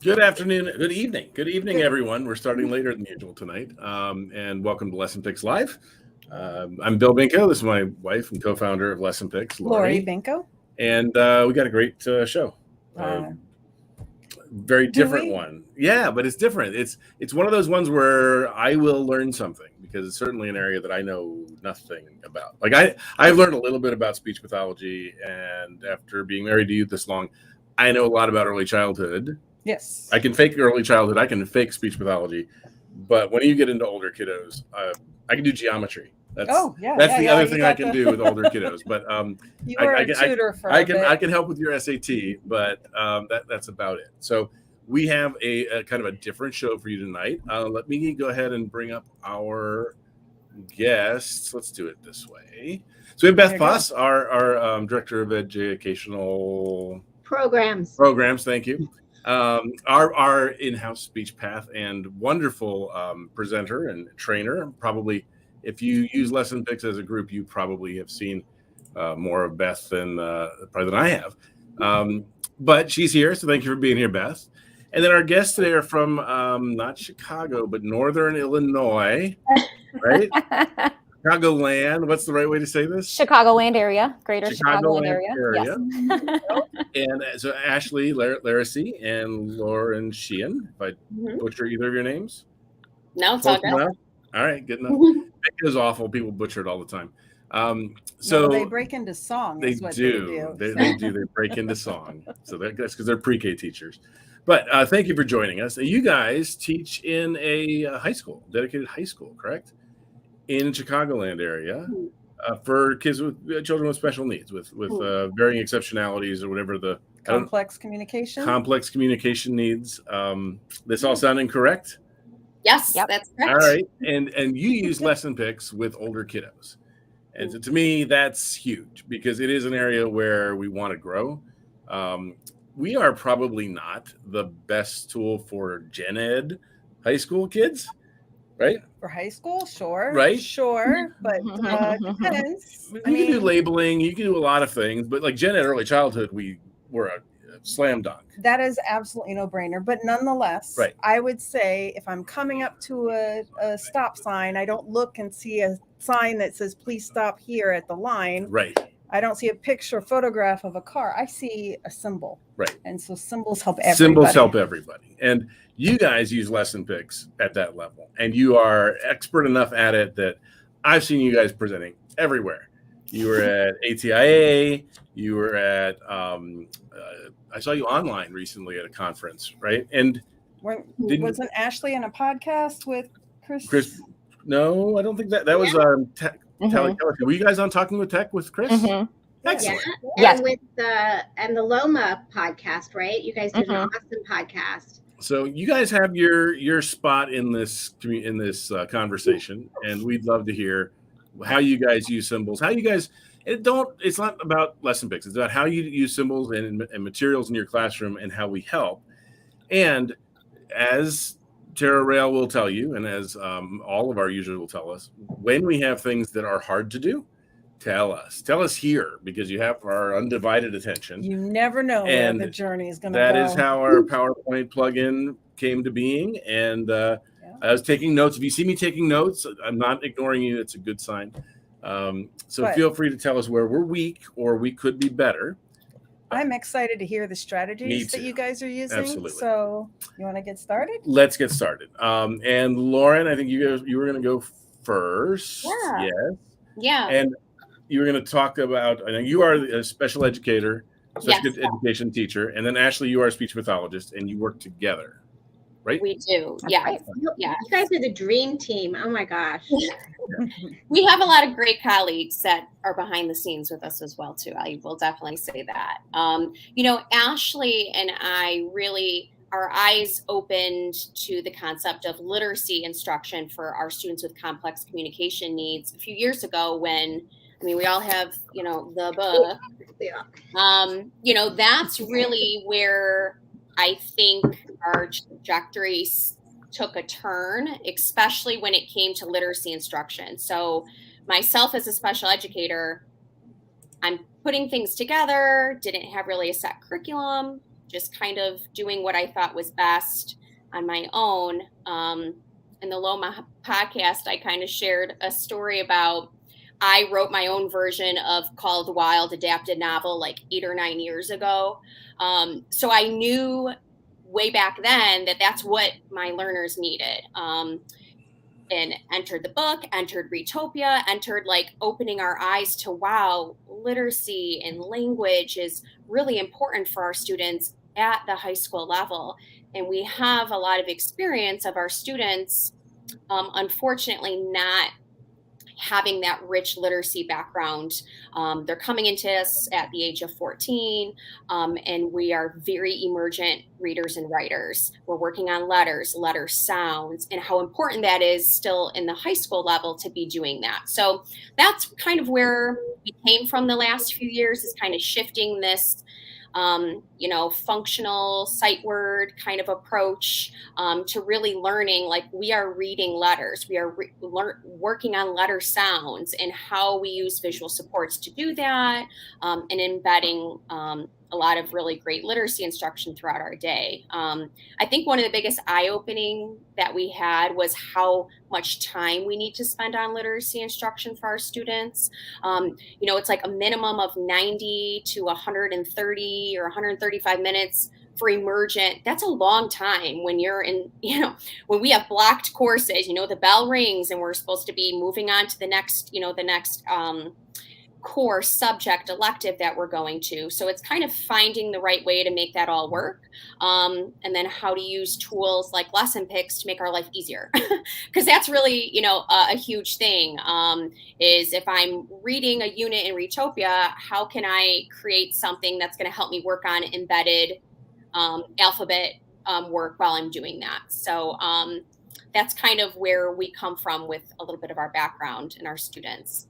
Good afternoon, good evening, everyone. We're starting later than usual tonight, and welcome to LessonPix Live. I'm Bill Binko. This is my wife and co-founder of LessonPix, Lori Binko, and we got a great show. Very different one, yeah, but it's different. It's one of those ones where I will learn something because it's certainly an area that I know nothing about. Like I've learned a little bit about speech pathology, and after being married to you this long, I know a lot about early childhood. Yes. I can fake early childhood. I can fake speech pathology. But when you get into older kiddos, I can do geometry. That's the other thing I can do with older kiddos. But you were a tutor for I can help with your SAT, but that's about it. So we have a kind of a different show for you tonight. Let me go ahead and bring up our guests. Let's do it this way. So we have Beth Poss, our director of educational programs. Thank you. Our in-house speech path and wonderful presenter and trainer. Probably, if you use LessonPix as a group, you probably have seen more of Beth than I have. But she's here, so thank you for being here, Beth. And then our guests today are from not Chicago, but Northern Illinois, right? Chicagoland. What's the right way to say this? Chicagoland area, greater Chicagoland area. Yes. And so Ashley Larisey and Lauren Sheehan. If I butcher either of your names? No, it's all good. All right, good enough. It is awful. People butcher it all the time. So they break into song. They do. They break into song. So that's because they're pre-K teachers. But thank you for joining us. You guys teach in a high school, dedicated high school, correct? In Chicagoland area for kids with children with special needs, with varying exceptionalities or whatever the complex communication needs. This all sounding correct? Yes, that's correct. All right, and you use LessonPix with older kiddos, and so to me that's huge because it is an area where we want to grow. We are probably not the best tool for gen ed high school kids. Right? For high school, sure. Right? Sure, but depends. You can do labeling, you can do a lot of things, but like gen ed early childhood, we were a slam dunk. That is absolutely no brainer. But nonetheless, I would say if I'm coming up to a stop sign, I don't look and see a sign that says, please stop here at the line. Right. I don't see a picture, photograph of a car. I see a symbol. Right. And so symbols help everybody. Symbols help everybody. And you guys use LessonPix at that level. And you are expert enough at it that I've seen you guys presenting everywhere. You were at ATIA. You were at, I saw you online recently at a conference, right? And wasn't Ashley in a podcast with Chris? No, I don't think that was Tech. Were you guys on Talking with Tech with Chris? Excellent. Yeah. And with the Loma podcast, right? You guys did an awesome podcast. So you guys have your spot in this conversation, and we'd love to hear how you guys use symbols. How you guys it's not about LessonPix. It's about how you use symbols and materials in your classroom and how we help. And as Tara Rail will tell you, and as all of our users will tell us, when we have things that are hard to do, tell us here, because you have our undivided attention. You never know where the journey is going to go. That is how our PowerPoint plugin came to being. And I was taking notes. If you see me taking notes, I'm not ignoring you. It's a good sign. So feel free to tell us where we're weak or we could be better. I'm excited to hear the strategies that you guys are using. Absolutely. So you want to get started? Let's get started. And Lauren, I think you were going to go first. Yeah. Yes. Yeah. And you were going to talk about, I think you are a special educator, education teacher. And then Ashley, you are a speech pathologist and you work together, right? We do. Yeah. Right. Yeah. You guys are the dream team. Oh my gosh. We have a lot of great colleagues that are behind the scenes with us as well, too. I will definitely say that. Ashley and I really, our eyes opened to the concept of literacy instruction for our students with complex communication needs a few years ago when, we all have, the book. Yeah. That's really where I think our trajectories took a turn, especially when it came to literacy instruction. So myself as a special educator, I'm putting things together, didn't have really a set curriculum, just kind of doing what I thought was best on my own. In the Loma podcast, I kind of shared a story about I wrote my own version of Call of the Wild adapted novel like 8 or 9 years ago. So I knew way back then that that's what my learners needed. And entered the book, entered Retopia, entered like opening our eyes to, wow, literacy and language is really important for our students at the high school level. And we have a lot of experience of our students, unfortunately, not having that rich literacy background. They're coming into us at the age of 14, and we are very emergent readers and writers. We're working on letters, letter sounds, and how important that is still in the high school level to be doing that. So that's kind of where we came from the last few years, is kind of shifting this functional sight word kind of approach to really learning, like we are reading letters, we are working on letter sounds and how we use visual supports to do that, and embedding a lot of really great literacy instruction throughout our day. I think one of the biggest eye-opening that we had was how much time we need to spend on literacy instruction for our students. It's like a minimum of 90 to 130 or 135 minutes for emergent. That's a long time when you're in, when we have blocked courses, the bell rings and we're supposed to be moving on to the next core subject elective that we're going to. So it's kind of finding the right way to make that all work. And then how to use tools like LessonPix to make our life easier. Because that's really, a huge thing, is if I'm reading a unit in Retopia, how can I create something that's going to help me work on embedded alphabet work while I'm doing that. So that's kind of where we come from with a little bit of our background and our students.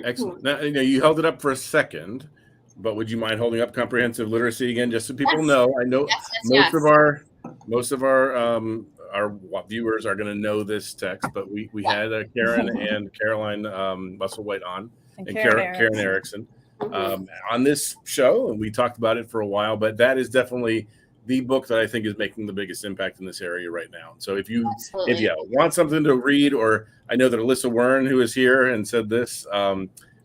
Excellent. Now, you held it up for a second, but would you mind holding up comprehensive literacy again, just so people know? I know most of our viewers are going to know this text, but we had Karen and Caroline Musselwhite on, and Karen Erickson on this show, and we talked about it for a while. But that is definitely the book that I think is making the biggest impact in this area right now. So if you want something to read, or I know that Alyssa Wern, who is here and said this,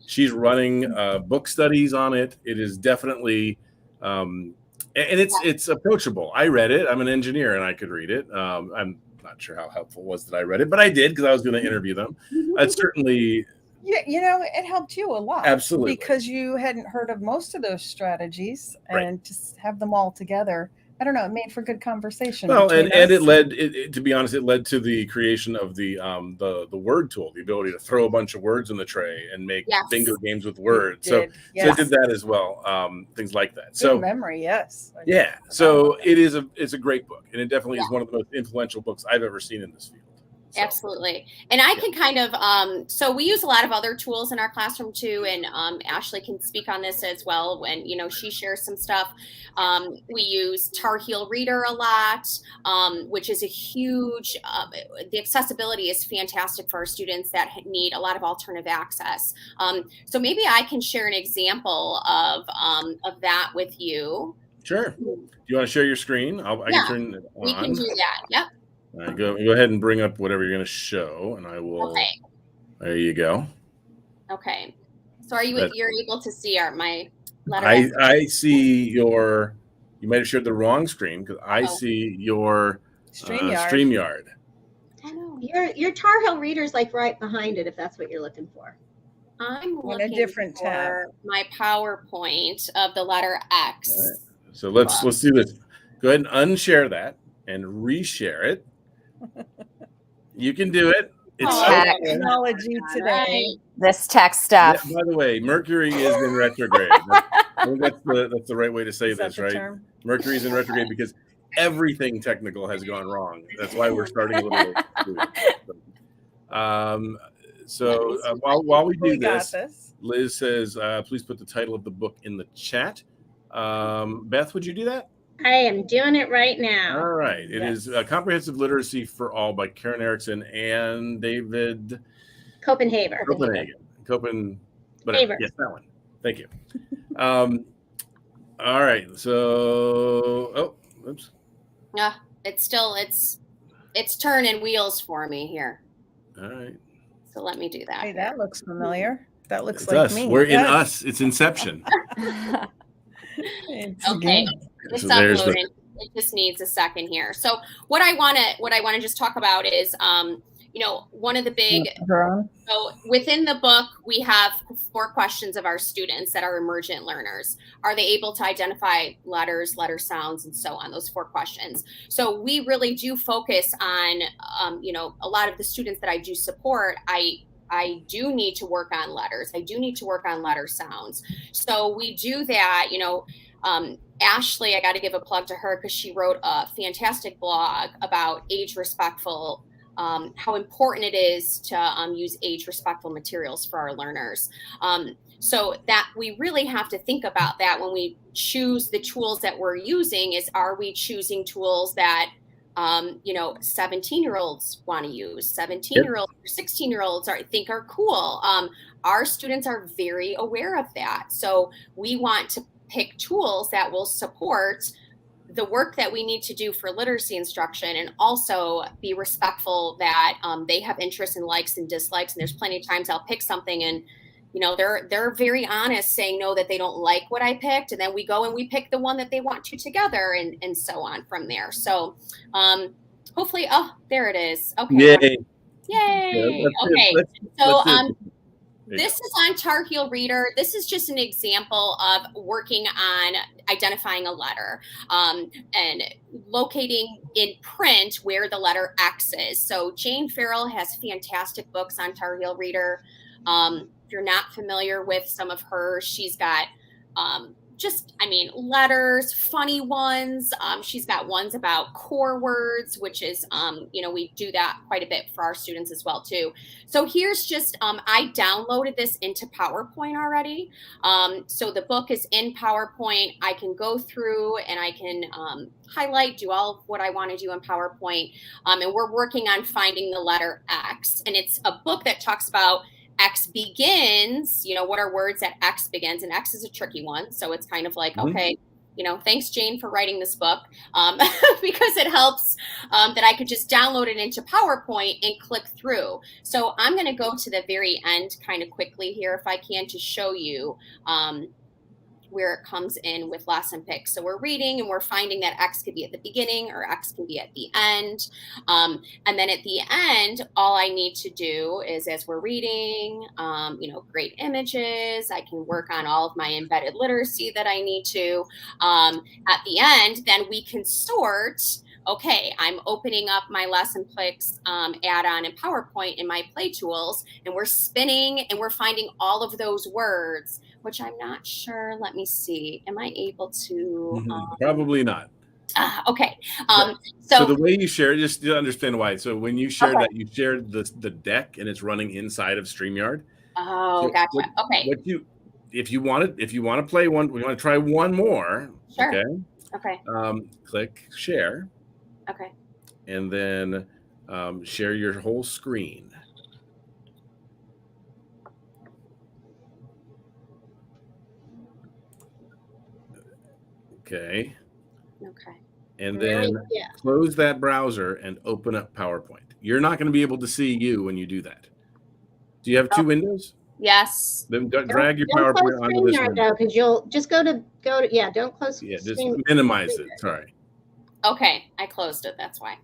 she's running book studies on it. It is definitely, and it's approachable. I read it. I'm an engineer and I could read it. I'm not sure how helpful it was that I read it, but I did because I was going to interview them. It's certainly... Yeah, it helped you a lot. Absolutely. Because you hadn't heard of most of those strategies, and to have them all together, I don't know, it made for good conversation. Well, and it led, to be honest, it led to the creation of the word tool, the ability to throw a bunch of words in the tray and make bingo games with words. So it did that as well, things like that. So good memory, yes. Yeah. So it's a great book, and it definitely is one of the most influential books I've ever seen in this field. So. Absolutely. And I can kind of, so we use a lot of other tools in our classroom too. And Ashley can speak on this as well when, she shares some stuff. We use Tar Heel Reader a lot, which is a huge, the accessibility is fantastic for our students that need a lot of alternative access. So maybe I can share an example of that with you. Sure. Do you want to share your screen? I can turn it on. We can do that. Yep. All right, go ahead and bring up whatever you're going to show, and I will. Okay. There you go. Okay. So you're able to see my letter? I see your. You might have shared the wrong screen because I see your StreamYard. I know your Tar Heel Reader's like right behind it, if that's what you're looking for. I'm looking a different tab. My PowerPoint of the letter X. All right. So let's do this. Go ahead and unshare that and reshare it. You can do it. It's technology today. Right. This tech stuff. Yeah, by the way, Mercury is in retrograde. I think that's the right way to say this, right? Term? Mercury is in retrograde because everything technical has gone wrong. That's why we're starting a little late. So while we do this, Liz says, please put the title of the book in the chat. Beth, would you do that? I am doing it right now. All right. It is Comprehensive Literacy for All by Karen Erickson and David Copenhaver. Yes, that one. Thank you. All right. So, oops. It's turning wheels for me here. All right. So let me do that. Hey, that looks familiar. That looks It's like us. me. We're in us. It's Inception. Okay. It's uploading. It just needs a second here. So what I want to just talk about is, one of the big, so within the book, we have 4 questions of our students that are emergent learners. Are they able to identify letters, letter sounds, and so on, those 4 questions. So we really do focus on, a lot of the students that I do support, I do need to work on letters. I do need to work on letter sounds. So we do that, Ashley, I got to give a plug to her because she wrote a fantastic blog about age-respectful, how important it is to use age-respectful materials for our learners. So that we really have to think about that when we choose the tools that we're using is, are we choosing tools that 17-year-olds want to use, 17-year-olds or 16-year-olds think are cool. Our students are very aware of that. So we want to pick tools that will support the work that we need to do for literacy instruction, and also be respectful that they have interests and likes and dislikes. And there's plenty of times I'll pick something and they're very honest saying no, that they don't like what I picked, and then we go and we pick the one that they want to together, and so on from there. So hopefully, there it is. Okay. Yay. Okay. So this is on Tar Heel Reader. This is just an example of working on identifying a letter and locating in print where the letter X is. So Jane Farrell has fantastic books on Tar Heel Reader. If you're not familiar with some of hers, she's got letters, funny ones. She's got ones about core words, which is, we do that quite a bit for our students as well, too. So here's just, I downloaded this into PowerPoint already. So the book is in PowerPoint. I can go through and I can highlight, do all of what I want to do in PowerPoint. And we're working on finding the letter X. And it's a book that talks about X begins, what are words that X begins? And X is a tricky one. So it's kind of like, okay, thanks, Jane, for writing this book, because it helps that I could just download it into PowerPoint and click through. So I'm going to go to the very end kind of quickly here, if I can, to show you where it comes in with LessonPix. So we're reading and we're finding that X could be at the beginning or X can be at the end. And then at the end, all I need to do is, as we're reading, great images, I can work on all of my embedded literacy that I need to. At the end, then we can sort. Okay, I'm opening up my LessonPix add-on in PowerPoint in my Play Tools, and we're spinning and we're finding all of those words, which I'm not sure. Let me see. Am I able to? Probably not. Okay. So the way you share it, just to understand why. So when you shared that, you shared the deck and it's running inside of StreamYard. Oh, so gotcha. Okay. If you want to play one, we want to try one more. Sure. Okay. Click share. Okay. And then share your whole screen. Okay. And then close that browser and open up PowerPoint. You're not going to be able to see you when you do that. Do you have 2 windows? Yes. Then drag your PowerPoint onto this window. Because you'll just go to don't close. Yeah, just minimize it. Sorry. Okay, I closed it. That's why.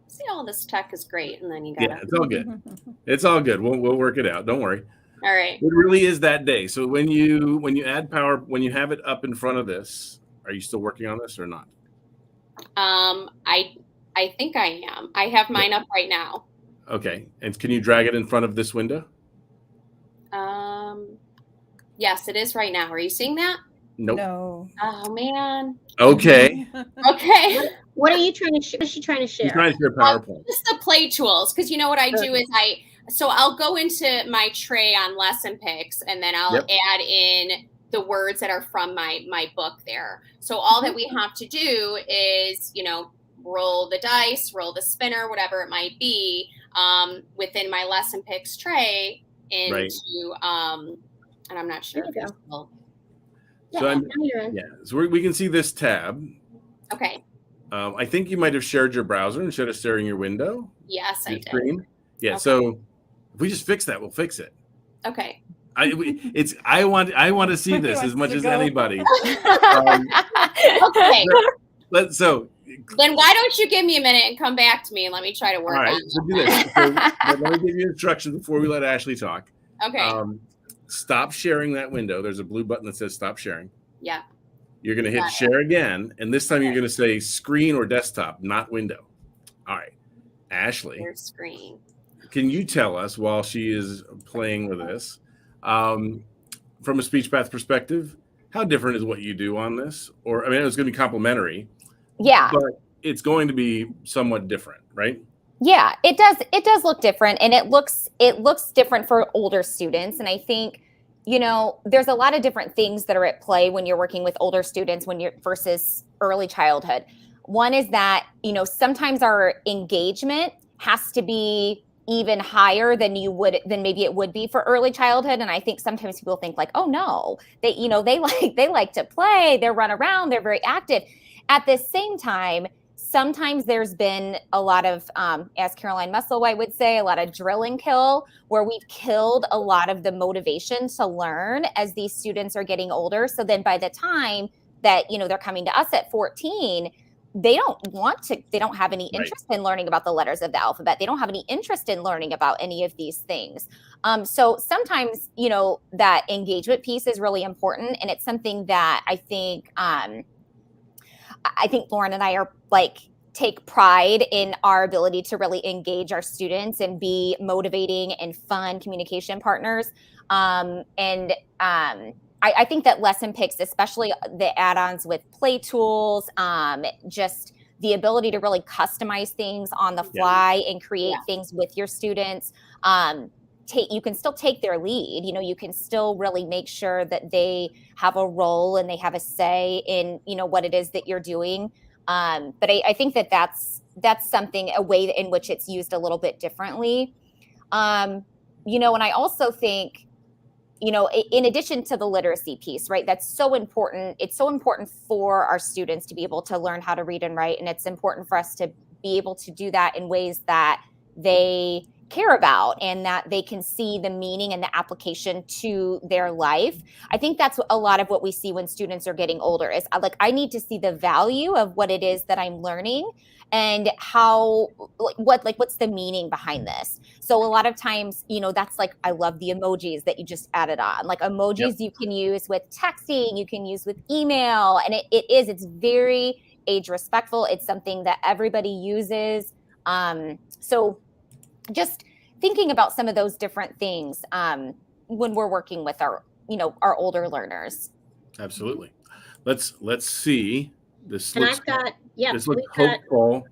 See, all this tech is great, and then you got. Yeah, it's all good. It's all good. We'll work it out. Don't worry. All right. It really is that day. So when you add power, when you have it up in front of this, are you still working on this or not? I think I am. I have mine up right now. Okay. And can you drag it in front of this window? Yes, it is right now. Are you seeing that? Nope. No. Oh man. Okay. Okay. What are you trying to share? What is she trying to share? She's trying to share PowerPoint. Just the Play Tools, because what I do is I'll go into my tray on LessonPix, and then I'll add in the words that are from my book there. So all that we have to do is, roll the dice, roll the spinner, whatever it might be, within my LessonPix tray into, and I'm not sure. So we can see this tab. Okay. I think you might have shared your browser instead of sharing your window. Yes, I did. Screen. Yeah. Okay. So if we just fix that, we'll fix it. Okay. I want to see this as much as anybody. Okay. So then why don't you give me a minute and come back to me and let me try to work on it. So do this. So let me give you instructions before we let Ashley talk. Okay. Stop sharing that window. There's a blue button that says stop sharing. Yeah. You're going to hit share again. And this time you're going to say screen or desktop, not window. All right. Ashley. Your screen. Can you tell us while she is playing with this, from a speech path perspective, how different is what you do on this? Or, I mean, it's going to be complementary. Yeah. But it's going to be somewhat different, right? Yeah, it does. It does look different, and it looks different for older students. And I think, there's a lot of different things that are at play when you're working with older students versus early childhood. One is that, sometimes our engagement has to be even higher than maybe it would be for early childhood. And I think sometimes people think like, oh no, they like to play, they run around, they're very active. At the same time, sometimes there's been a lot of, as Caroline Musselwhite would say, a lot of drill and kill, where we've killed a lot of the motivation to learn as these students are getting older. So then by the time that, they're coming to us at 14, they don't have any interest in learning about the letters of the alphabet. They don't have any interest in learning about any of these things. So sometimes, that engagement piece is really important. And it's something that I think Lauren and I are take pride in our ability to really engage our students and be motivating and fun communication partners. I think that LessonPix, especially the add-ons with play tools, just the ability to really customize things on the fly and create things with your students. You can still take their lead. You can still really make sure that they have a role and they have a say in, what it is that you're doing. But I think that's something, a way in which it's used a little bit differently. And I also think, in addition to the literacy piece, right, that's so important. It's so important for our students to be able to learn how to read and write. And it's important for us to be able to do that in ways that they care about and that they can see the meaning and the application to their life. I think that's a lot of what we see when students are getting older is I need to see the value of what it is that I'm learning and what's the meaning behind this. So a lot of times, that's I love the emojis that you just added on, emojis you can use with texting, you can use with email, and it's very age respectful. It's something that everybody uses. So just thinking about some of those different things when we're working with our older learners. Absolutely. Let's see. This looks hopeful.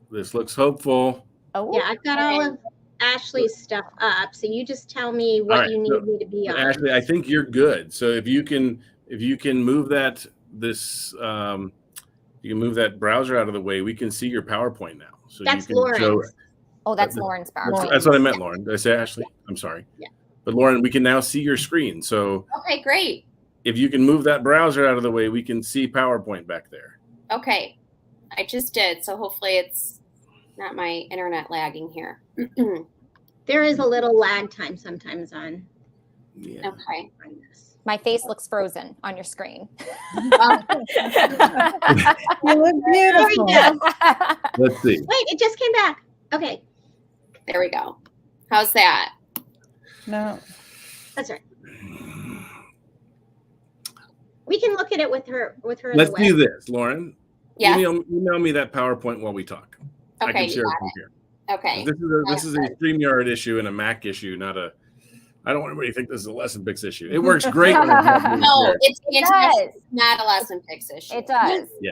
This looks hopeful. Oh yeah, I've got all of Ashley's stuff up. So you just tell me what you need me to be on. Ashley, I think you're good. So if you can move that you can move that browser out of the way, we can see your PowerPoint now. So that's Lauren's. Oh, that's Lauren's PowerPoint. That's what I meant, Lauren. Did I say Ashley? I'm sorry. Yeah. But Lauren, we can now see your screen. So okay, great. If you can move that browser out of the way, we can see PowerPoint back there. Okay. I just did. So hopefully it's not my internet lagging here. There is a little lag time sometimes on. Yeah. Okay. My face looks frozen on your screen. You look beautiful. Let's see. Wait, it just came back. Okay. There we go. How's that? No. That's right. We can look at it with her. Let's do this, Lauren. Yeah. Email me that PowerPoint while we talk. Okay. I can share it from here. Okay. This is a StreamYard issue and a Mac issue, not a. I don't want anybody to think this is a LessonPix issue. It works great. No, it's not a LessonPix issue. It does. Yeah.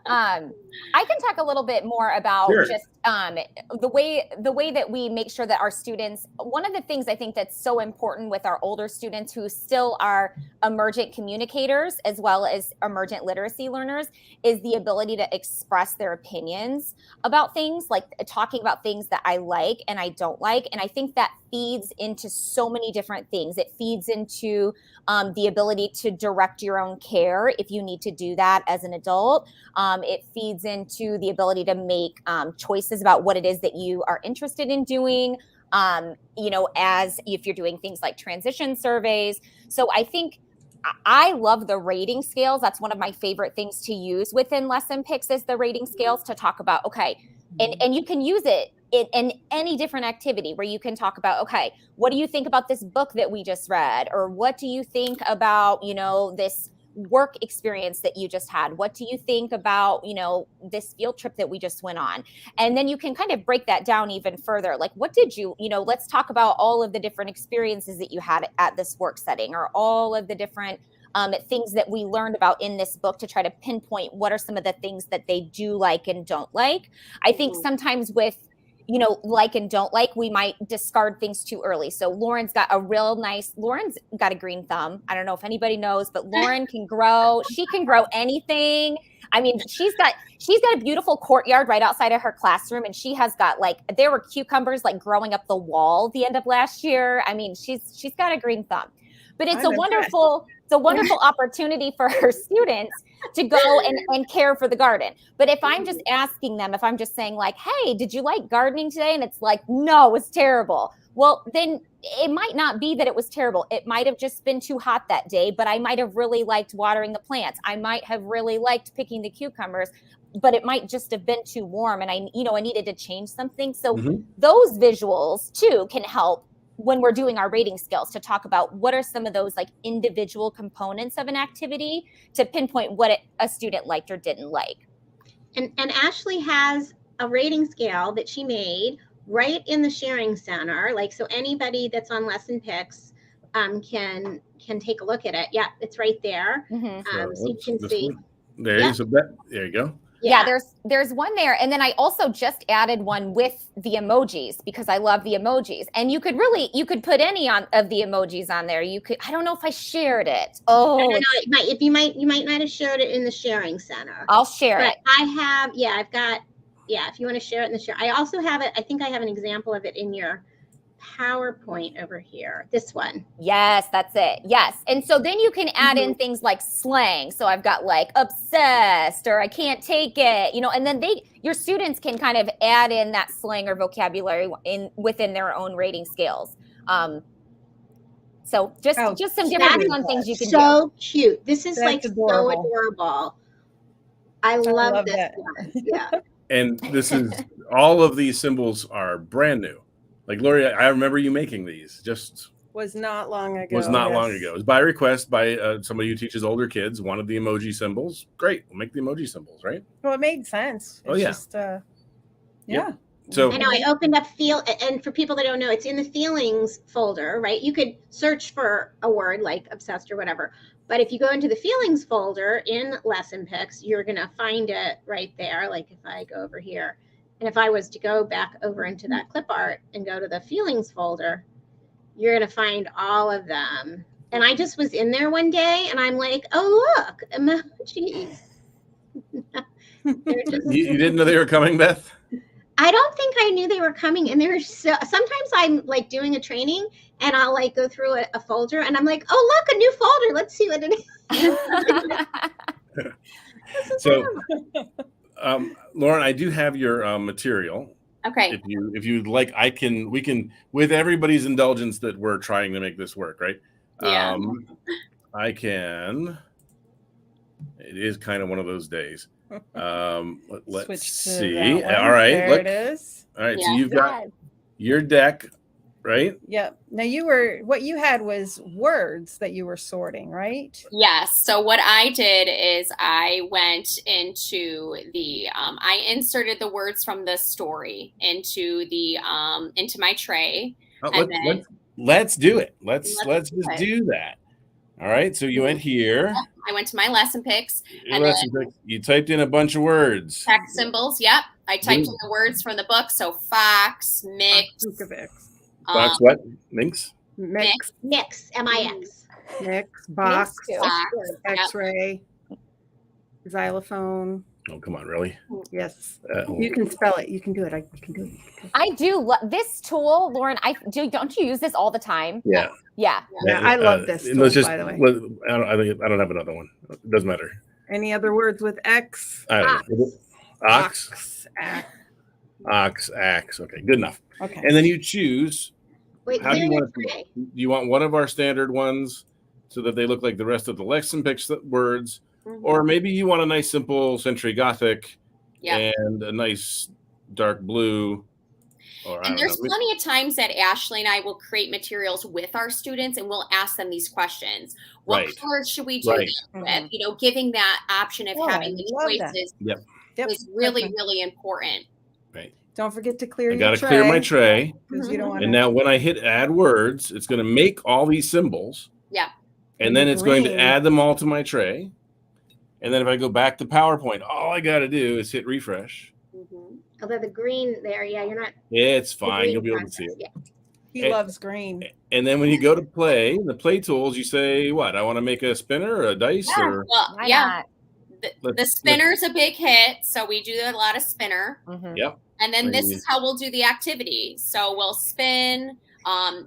I can talk a little bit more about just the way that we make sure that our students. One of the things I think that's so important with our older students who still are emergent communicators as well as emergent literacy learners is the ability to express their opinions about things, like talking about things that I like and I don't like. And I think that feeds into so many many different things. It feeds into the ability to direct your own care if you need to do that as an adult. It feeds into the ability to make choices about what it is that you are interested in doing, as if you're doing things like transition surveys. So I think I love the rating scales. That's one of my favorite things to use within LessonPix is the rating scales to talk about, okay, and you can use it in any different activity where you can talk about, okay, what do you think about this book that we just read? Or what do you think about, this work experience that you just had? What do you think about, this field trip that we just went on? And then you can kind of break that down even further. Like, what did you, let's talk about all of the different experiences that you had at this work setting, or all of the different things that we learned about in this book, to try to pinpoint what are some of the things that they do like and don't like. I think sometimes with, like and don't like, we might discard things too early. So Lauren's got a green thumb. I don't know if anybody knows, but Lauren can grow. She can grow anything. I mean, she's got a beautiful courtyard right outside of her classroom, and she has got there were cucumbers growing up the wall at the end of last year. I mean, she's got a green thumb. But it's a wonderful opportunity for her students to go and care for the garden. But if I'm just asking them, if I'm just saying hey, did you like gardening today? And it's no, it's terrible. Well, then it might not be that it was terrible. It might have just been too hot that day, but I might have really liked watering the plants. I might have really liked picking the cucumbers, but it might just have been too warm and I needed to change something. So those visuals too can help when we're doing our rating scales to talk about what are some of those individual components of an activity to pinpoint what a student liked or didn't like. And Ashley has a rating scale that she made right in the sharing center. So anybody that's on LessonPix can take a look at it. Yeah, it's right there. So you can see. There you go. Yeah, there's one there. And then I also just added one with the emojis because I love the emojis. And you could put any of the emojis on there. I don't know if I shared it. Oh, I don't know. You might not have shared it in the sharing center. I'll share it. I have, if you want to share it in the share. I also have it. I think I have an example of it in your PowerPoint over here. This one. Yes, that's it. Yes. And so then you can add in things like slang. So I've got obsessed or I can't take it, and then your students can kind of add in that slang or vocabulary within their own rating scales. So just some different fun things you can do. So cute. This is adorable. So adorable. I love this one. Yeah. And this is all of these symbols are brand new. Lori, I remember you making these. Was not long ago. Long ago. It was by request by somebody who teaches older kids. Wanted the emoji symbols. Great, we'll make the emoji symbols, right? Well, it made sense. It's just, yeah. So I know I opened up and for people that don't know, it's in the feelings folder, right? You could search for a word like obsessed or whatever, but if you go into the feelings folder in LessonPix, you're gonna find it right there. If I go over here. And if I was to go back over into that clip art and go to the feelings folder, you're going to find all of them. And I just was in there one day and I'm oh, look, emojis. You didn't know they were coming, Beth? I don't think I knew they were coming. And sometimes I'm doing a training and I'll go through a folder and I'm oh, look, a new folder. Let's see what it is. So, Lauren, I do have your material. Okay. If you'd like, we can, with everybody's indulgence that we're trying to make this work, right? Yeah. I can. It is kind of one of those days. Let's see. All right. There it is. All right. Yeah. So you've got your deck, right? Yep. Now what you had was words that you were sorting, right? Yes. So what I did is I went into I inserted the words from the story into my tray. Let's do it. Let's just do that. All right. So you went here. I went to my LessonPix. You typed in a bunch of words. Text symbols. Yep. I typed in the words from the book. So fox, mix. Box what? Minx? Mix. M-I-X. Mix, box, X-ray, xylophone. Oh, come on, really? Yes. You can spell it. You can do it. You can do it. I do this tool, Lauren. Don't you use this all the time? Yeah. Yeah. I love this tool, let's just, by the way. I don't have another one. It doesn't matter. Any other words with X? I don't know. Ox. Ox. Ax. Okay, good enough. Okay. And then you choose. Wait, How do you want it? Do you want one of our standard ones so that they look like the rest of the LessonPix words? Or maybe you want a nice simple Century Gothic and a nice dark blue. And there's plenty of times that Ashley and I will create materials with our students and we'll ask them these questions. What colors should we do this with? You know, giving that option of having the choices is really, really important. Right. Don't forget to clear your tray. I got to clear my tray. You don't want and now when I hit add words, it's going to make all these symbols. Yeah. And then it's going to add them all to my tray. And then if I go back to PowerPoint, all I got to do is hit refresh. Although the green there, you're not. It's fine. You'll be able to see it. Yeah. He loves green. And then when you go to play, the play tools, you say, what? I want to make a spinner or a dice? Or The spinner's a big hit. So we do a lot of spinner. Yep. And then this is how we'll do the activity. So we'll spin.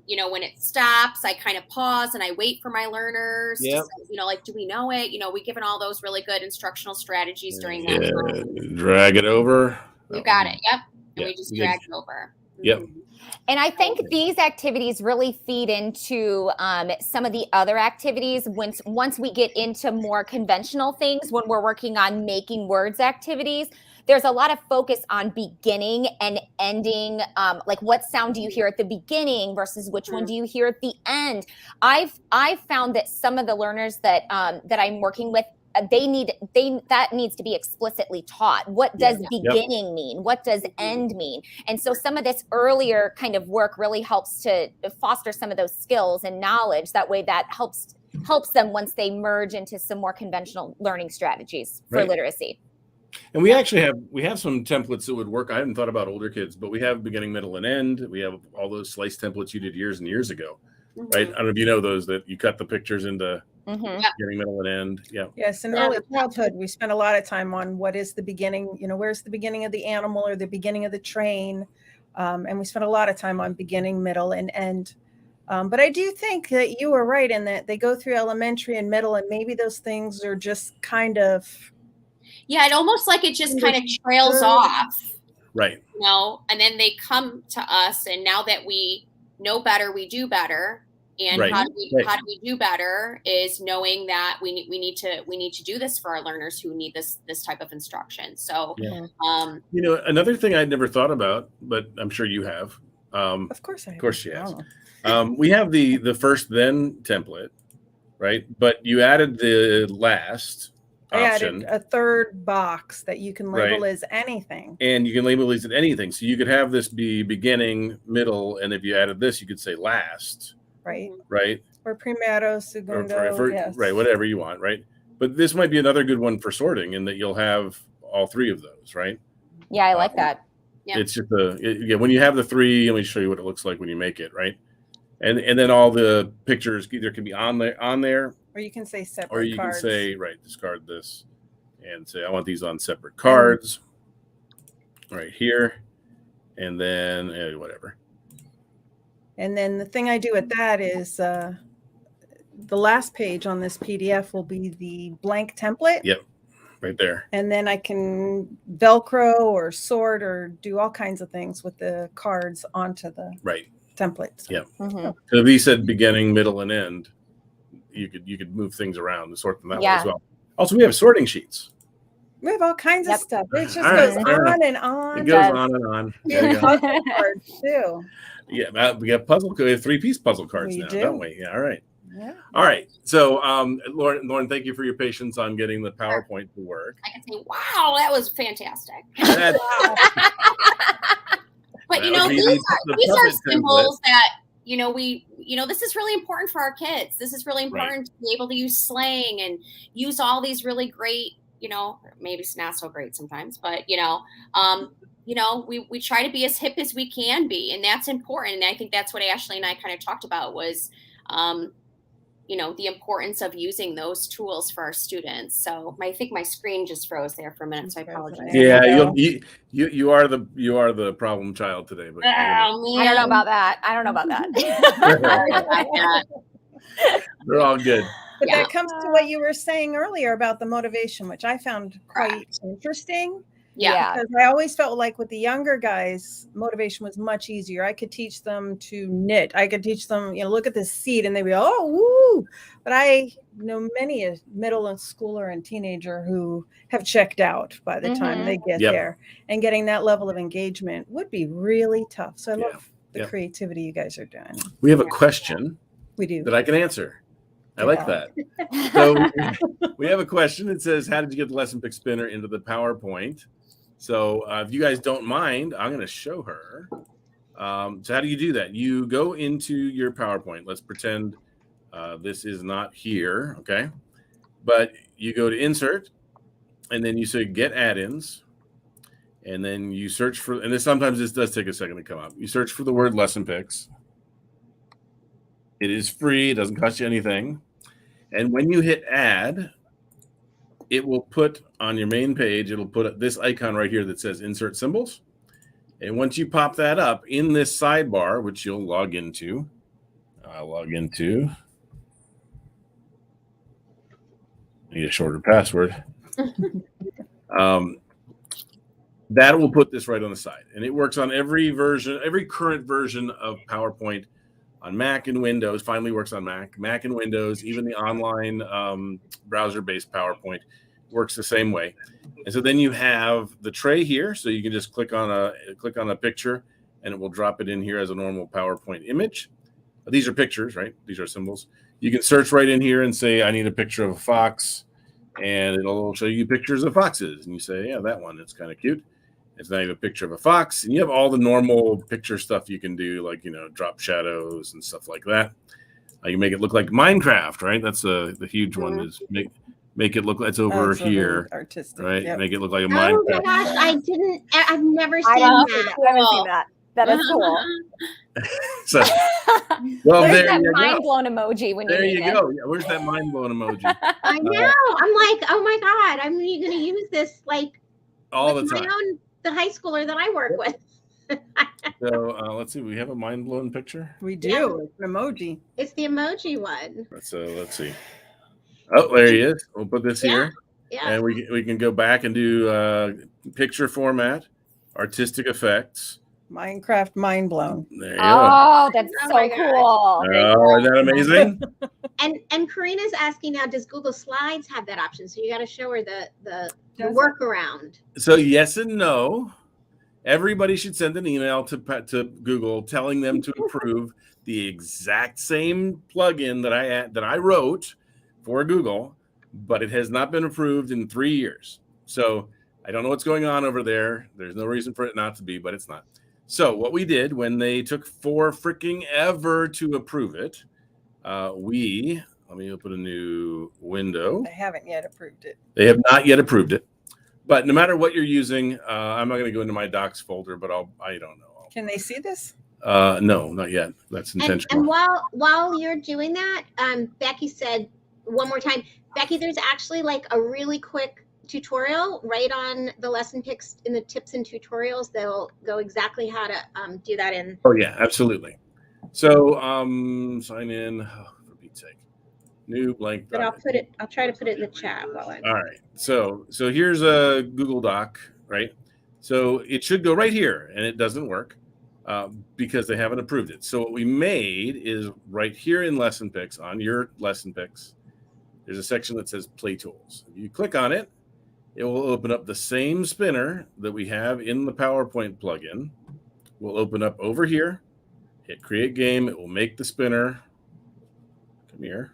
You know, when it stops, I kind of pause and I wait for my learners to say, you know, like, do we know it? You know, we've given all those really good instructional strategies during that time. Drag it over. You got it. Yep. And we just drag it over. Yep. And I think these activities really feed into some of the other activities once we get into more conventional things, when we're working on making words activities. There's a lot of focus on beginning and ending, like what sound do you hear at the beginning versus which one do you hear at the end. I've found that some of the learners that I'm working with, that needs to be explicitly taught. What does beginning mean? What does end mean? And so some of this earlier kind of work really helps to foster some of those skills and knowledge. That way that helps them once they merge into some more conventional learning strategies for literacy. And we actually have some templates that would work. I hadn't thought about older kids, but we have beginning, middle, and end. We have all those slice templates you did years and years ago, right? I don't know if you know those, that you cut the pictures into beginning, middle, and end. Yeah. Yes, in early childhood, we spent a lot of time on what is the beginning. You know, where's the beginning of the animal or the beginning of the train, and we spent a lot of time on beginning, middle, and end. But I do think that you were right in that they go through elementary and middle, and maybe those things are just kind of. Yeah, it almost like it just kind of trails off. Right. You know, and then they come to us, and now that we know better, we do better. And how do we do better is knowing that we need to do this for our learners who need this type of instruction. So, you know, another thing I'd never thought about, but I'm sure you have. Of course I have. Of course she has. We have the first then template, right? But you added the last. I added a third box that you can label as anything. And you can label these as anything. So you could have this be beginning, middle, and if you added this, you could say last. Right. Right. Or primero, segundo. Right. Whatever you want. Right. But this might be another good one for sorting in that you'll have all three of those. Right. Yeah, I like that. Yeah. It's just when you have the three, let me show you what it looks like when you make it. Right. And then all the pictures either can be on there. Or you can say separate cards. Or you can say, discard this and say, I want these on separate cards right here. And then whatever. And then the thing I do with that is the last page on this PDF will be the blank template. Yep. Right there. And then I can Velcro or sort or do all kinds of things with the cards onto the template. So. Yeah. So if he said beginning, middle, and end, you could move things around and sort them that way as well. Also, we have sorting sheets. We have all kinds of stuff. It just goes on and on. It goes on and on. Puzzle cards too. Yeah, we have we have 3-piece puzzle cards now, don't we? Yeah. All right. Yeah. All right. So, Lauren, thank you for your patience on getting the PowerPoint to work. I can say, wow, that was fantastic. But you know, these are symbols that this is really important for our kids. This is really important to be able to use slang and use all these really great, maybe it's not so great sometimes, but we try to be as hip as we can be, and that's important. And I think that's what Ashley and I kind of talked about was, the importance of using those tools for our students. So I think my screen just froze there for a minute, so I apologize. Yeah, you are the problem child today, but Oh, I don't know about that. Sorry about that. they're all good. But Yeah. that comes to what you were saying earlier about the motivation, which I found quite interesting. Yeah. Because I always felt like with the younger guys, motivation was much easier. I could teach them to knit. I could teach them, look at this seed, and they'd be, oh, woo. But I know many a middle schooler and teenager who have checked out by the time they get there. And getting that level of engagement would be really tough. So I love the creativity you guys are doing. We have a question We do. that I can answer. I like that. So we have a question. It says, how did you get the LessonPix spinner into the PowerPoint? So if you guys don't mind, I'm going to show her. So how do you do that? You go into your PowerPoint. Let's pretend this is not here, okay? But you go to Insert, and then you say Get Add-ins, and then you search for, and sometimes this does take a second to come up. You search for the word LessonPix. It is free. It doesn't cost you anything. And when you hit Add, it will put on your main page, it'll put this icon right here that says Insert Symbols. And once you pop that up in this sidebar, which you'll log into, I need a shorter password. That will put this right on the side. And it works on every current version of PowerPoint on Mac and Windows. Finally works on Mac and Windows. Even the online browser-based PowerPoint works the same way. And so then you have the tray here, so you can just click on a picture, and it will drop it in here as a normal PowerPoint image. These are pictures, right? These are symbols. You can search right in here and say, I need a picture of a fox, and it'll show you pictures of foxes. And you say, yeah, that one, it's kind of cute. It's not even a picture of a fox. And you have all the normal picture stuff you can do, like, drop shadows and stuff like that. You make it look like Minecraft, right? That's the huge one, is make it look like it's over here, artistic, right? Yep. Make it look like a Oh Minecraft. my gosh, I've never seen I haven't that. seen that. That is cool. So, well, Where's there that you mind go. blown emoji when There you you need go. Yeah, where's that mind blown emoji? I know. I'm like, oh my God, I'm going to use this like All the with time. the high schooler that I work with. So let's see. We have a mind blown picture. We do. It's an emoji. It's the emoji one. So let's see. Oh, there he is. We'll put this here. Yeah. And we can go back and do picture format, artistic effects. Minecraft mind blown. There you go. Oh, that's Oh so my God. Oh, cool. isn't that amazing? And Karina's asking now, does Google Slides have that option? So you got to show her the Does it? workaround. So yes and no. Everybody should send an email to Google telling them to approve the exact same plugin that I wrote for Google, but it has not been approved in 3 years. So I don't know what's going on over there. There's no reason for it not to be, but it's not. So what we did when they took for freaking ever to approve it, let me open a new window. They haven't yet approved it. They have not yet approved it. But no matter what you're using, I'm not going to go into my docs folder, but I don't know. Can they see this? No, not yet. That's intentional. And while you're doing that, Becky said one more time, Becky, there's actually like a really quick tutorial right on the LessonPix in the tips and tutorials. They'll go exactly how to do that in. Oh yeah, absolutely. So sign in, for Pete's sake. New blank But document. I'll try to put it in the chat while I'm. All right. So here's a Google Doc, right? So it should go right here, and it doesn't work because they haven't approved it. So what we made is right here in LessonPix, on your LessonPix, there's a section that says Play Tools. If you click on it, it will open up the same spinner that we have in the PowerPoint plugin. We'll open up over here, hit Create Game. It will make the spinner. Come here.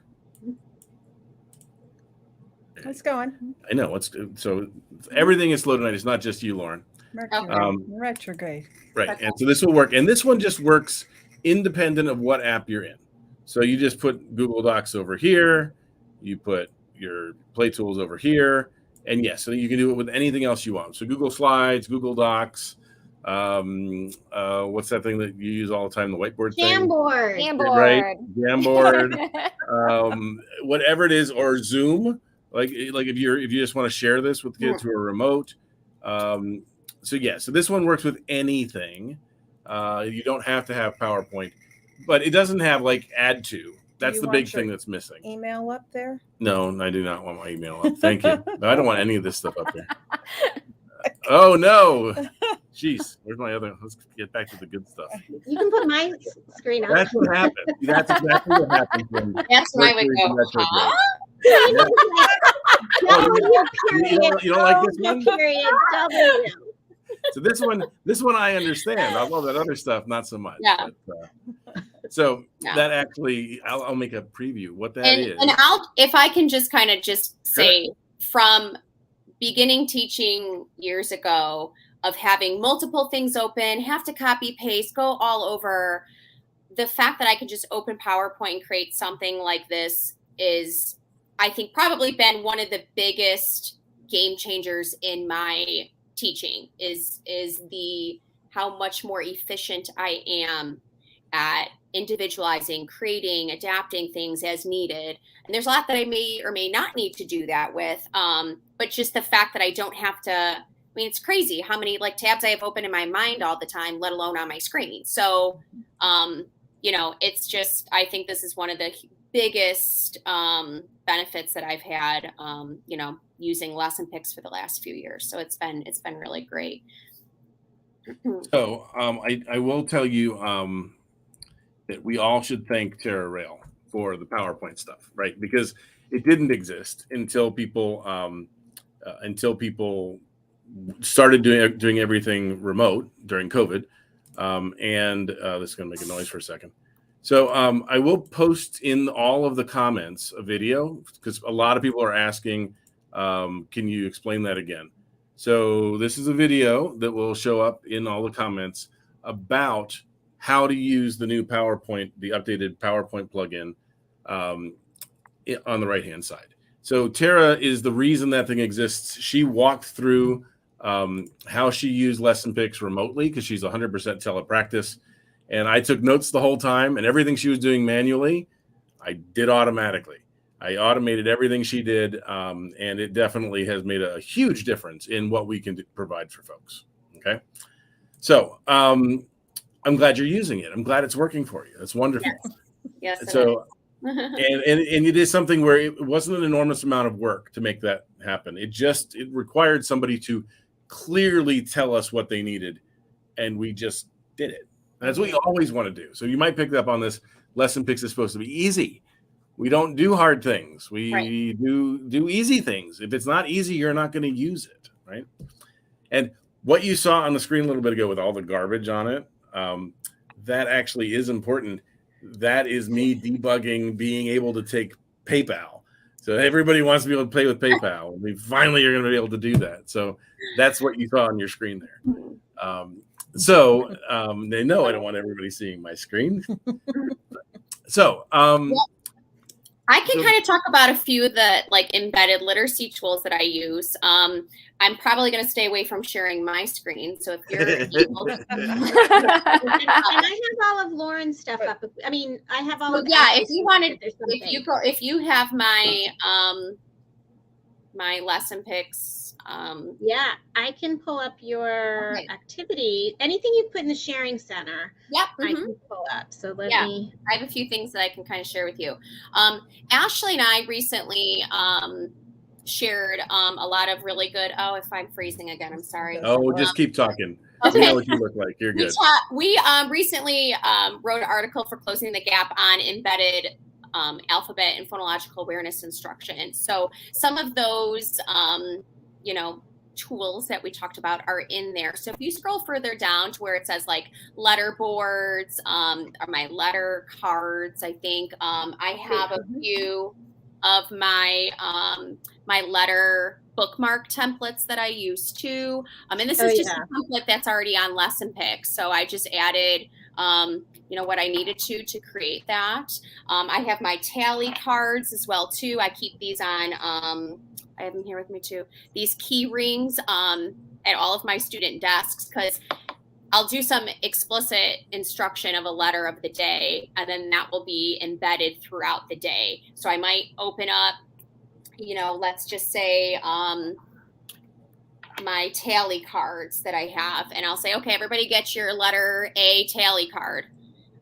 It's going. I know. So everything is slow tonight. It's not just you, Lauren. Mercury. Retrograde. Right. And so this will work. And this one just works independent of what app you're in. So you just put Google Docs over here. You put your Play Tools over here. And yes, so you can do it with anything else you want. So Google Slides, Google Docs, What's that thing that you use all the time? The whiteboard thing? Jamboard. Right? Jamboard. Whatever it is, or Zoom. Like if you just want to share this with kids who are remote. So this one works with anything. You don't have to have PowerPoint, but it doesn't have like add to. That's the big thing that's missing. Email up there? No, I do not want my email up. Thank you. No, I don't want any of this stuff up there. Oh no. Jeez, where's my other? Let's get back to the good stuff. You can put my screen up. That's what happened. That's exactly what happened. That's when I would go, huh? You don't like this one? Period. W. So this one I understand. I love that other stuff, not so much. Yeah. But, that actually, I'll make a preview what that is. And if I can just kind of say, from beginning teaching years ago of having multiple things open, have to copy, paste, go all over, the fact that I can just open PowerPoint and create something like this is, I think, probably been one of the biggest game changers in my teaching is the how much more efficient I am at individualizing, creating, adapting things as needed. And there's a lot that I may or may not need to do that with. But just the fact that I don't have to, I mean, it's crazy how many like tabs I have open in my mind all the time, let alone on my screen. So, it's just, I think this is one of the biggest benefits that I've had, using LessonPix for the last few years. So it's been really great. So I will tell you that we all should thank Rail for the PowerPoint stuff, right? Because it didn't exist until people started doing everything remote during COVID. This is going to make a noise for a second. So I will post in all of the comments a video because a lot of people are asking, can you explain that again? So this is a video that will show up in all the comments about how to use the new PowerPoint, the updated PowerPoint plugin on the right-hand side. So Tara is the reason that thing exists. She walked through how she used LessonPix remotely because she's 100% telepractice. And I took notes the whole time, and everything she was doing manually, I did automatically. I automated everything she did, and it definitely has made a huge difference in what we can provide for folks. Okay, so I'm glad you're using it. I'm glad it's working for you. That's wonderful. Yes. So, and it is something where it wasn't an enormous amount of work to make that happen. It required somebody to clearly tell us what they needed, and we just did it. That's what you always want to do. So you might pick up on this. LessonPix is supposed to be easy. We don't do hard things. We do easy things. If it's not easy, you're not going to use it, right? And what you saw on the screen a little bit ago with all the garbage on it, that actually is important. That is me debugging being able to take PayPal. So everybody wants to be able to pay with PayPal. We finally are going to be able to do that. So that's what you saw on your screen there. They know I don't want everybody seeing my screen. I can kind of talk about a few of the like embedded literacy tools that I use. I'm probably going to stay away from sharing my screen. So if you're able to... and I have all of Lauren's stuff up. I mean, I have all of if you wanted, if you have my my LessonPix. I can pull up your activity. Anything you put in the sharing center. Yep. I can pull up. So let me. I have a few things that I can kind of share with you. Ashley and I recently shared a lot of really good. Oh, if I'm freezing again, I'm sorry. Oh, just keep talking. Okay. We know what you look like. You're good. We recently wrote an article for Closing the Gap on embedded alphabet and phonological awareness instruction. So some of those, tools that we talked about are in there. So if you scroll further down to where it says like letter boards, or my letter cards, I think I have a few of my my letter bookmark templates that I use too. And this is just a template that's already on LessonPix. So I just added what I needed to create that. I have my tally cards as well too. I keep these on I have them here with me too. These key rings at all of my student desks, because I'll do some explicit instruction of a letter of the day, and then that will be embedded throughout the day. So I might open up, let's just say my tally cards that I have, and I'll say, okay, everybody get your letter A tally card.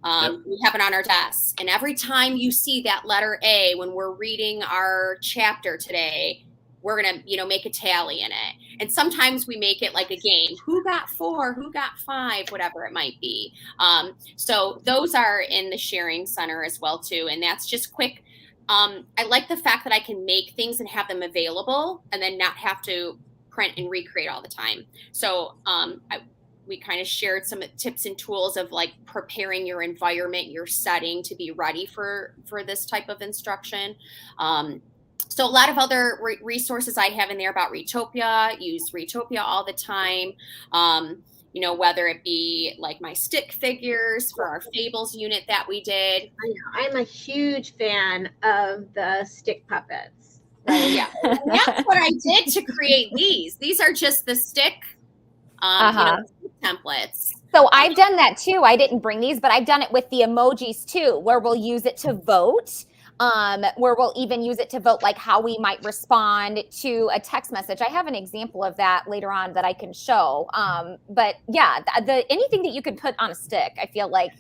We have it on our desk. And every time you see that letter A, when we're reading our chapter today, we're going to, make a tally in it. And sometimes we make it like a game. Who got 4? Who got 5? Whatever it might be. So those are in the sharing center as well, too. And that's just quick. I like the fact that I can make things and have them available and then not have to print and recreate all the time. So we kind of shared some tips and tools of like preparing your environment, your setting to be ready for this type of instruction. So a lot of other resources I have in there about Retopia, use Retopia all the time. Whether it be like my stick figures for our fables unit that we did. I know. I'm a huge fan of the stick puppets. Yeah. That's what I did to create these. These are just the stick templates. So I've done that too. I didn't bring these, but I've done it with the emojis too, where we'll use it to vote. Where we'll even use it to vote, like how we might respond to a text message. I have an example of that later on that I can show. But yeah, anything that you can put on a stick, I feel like.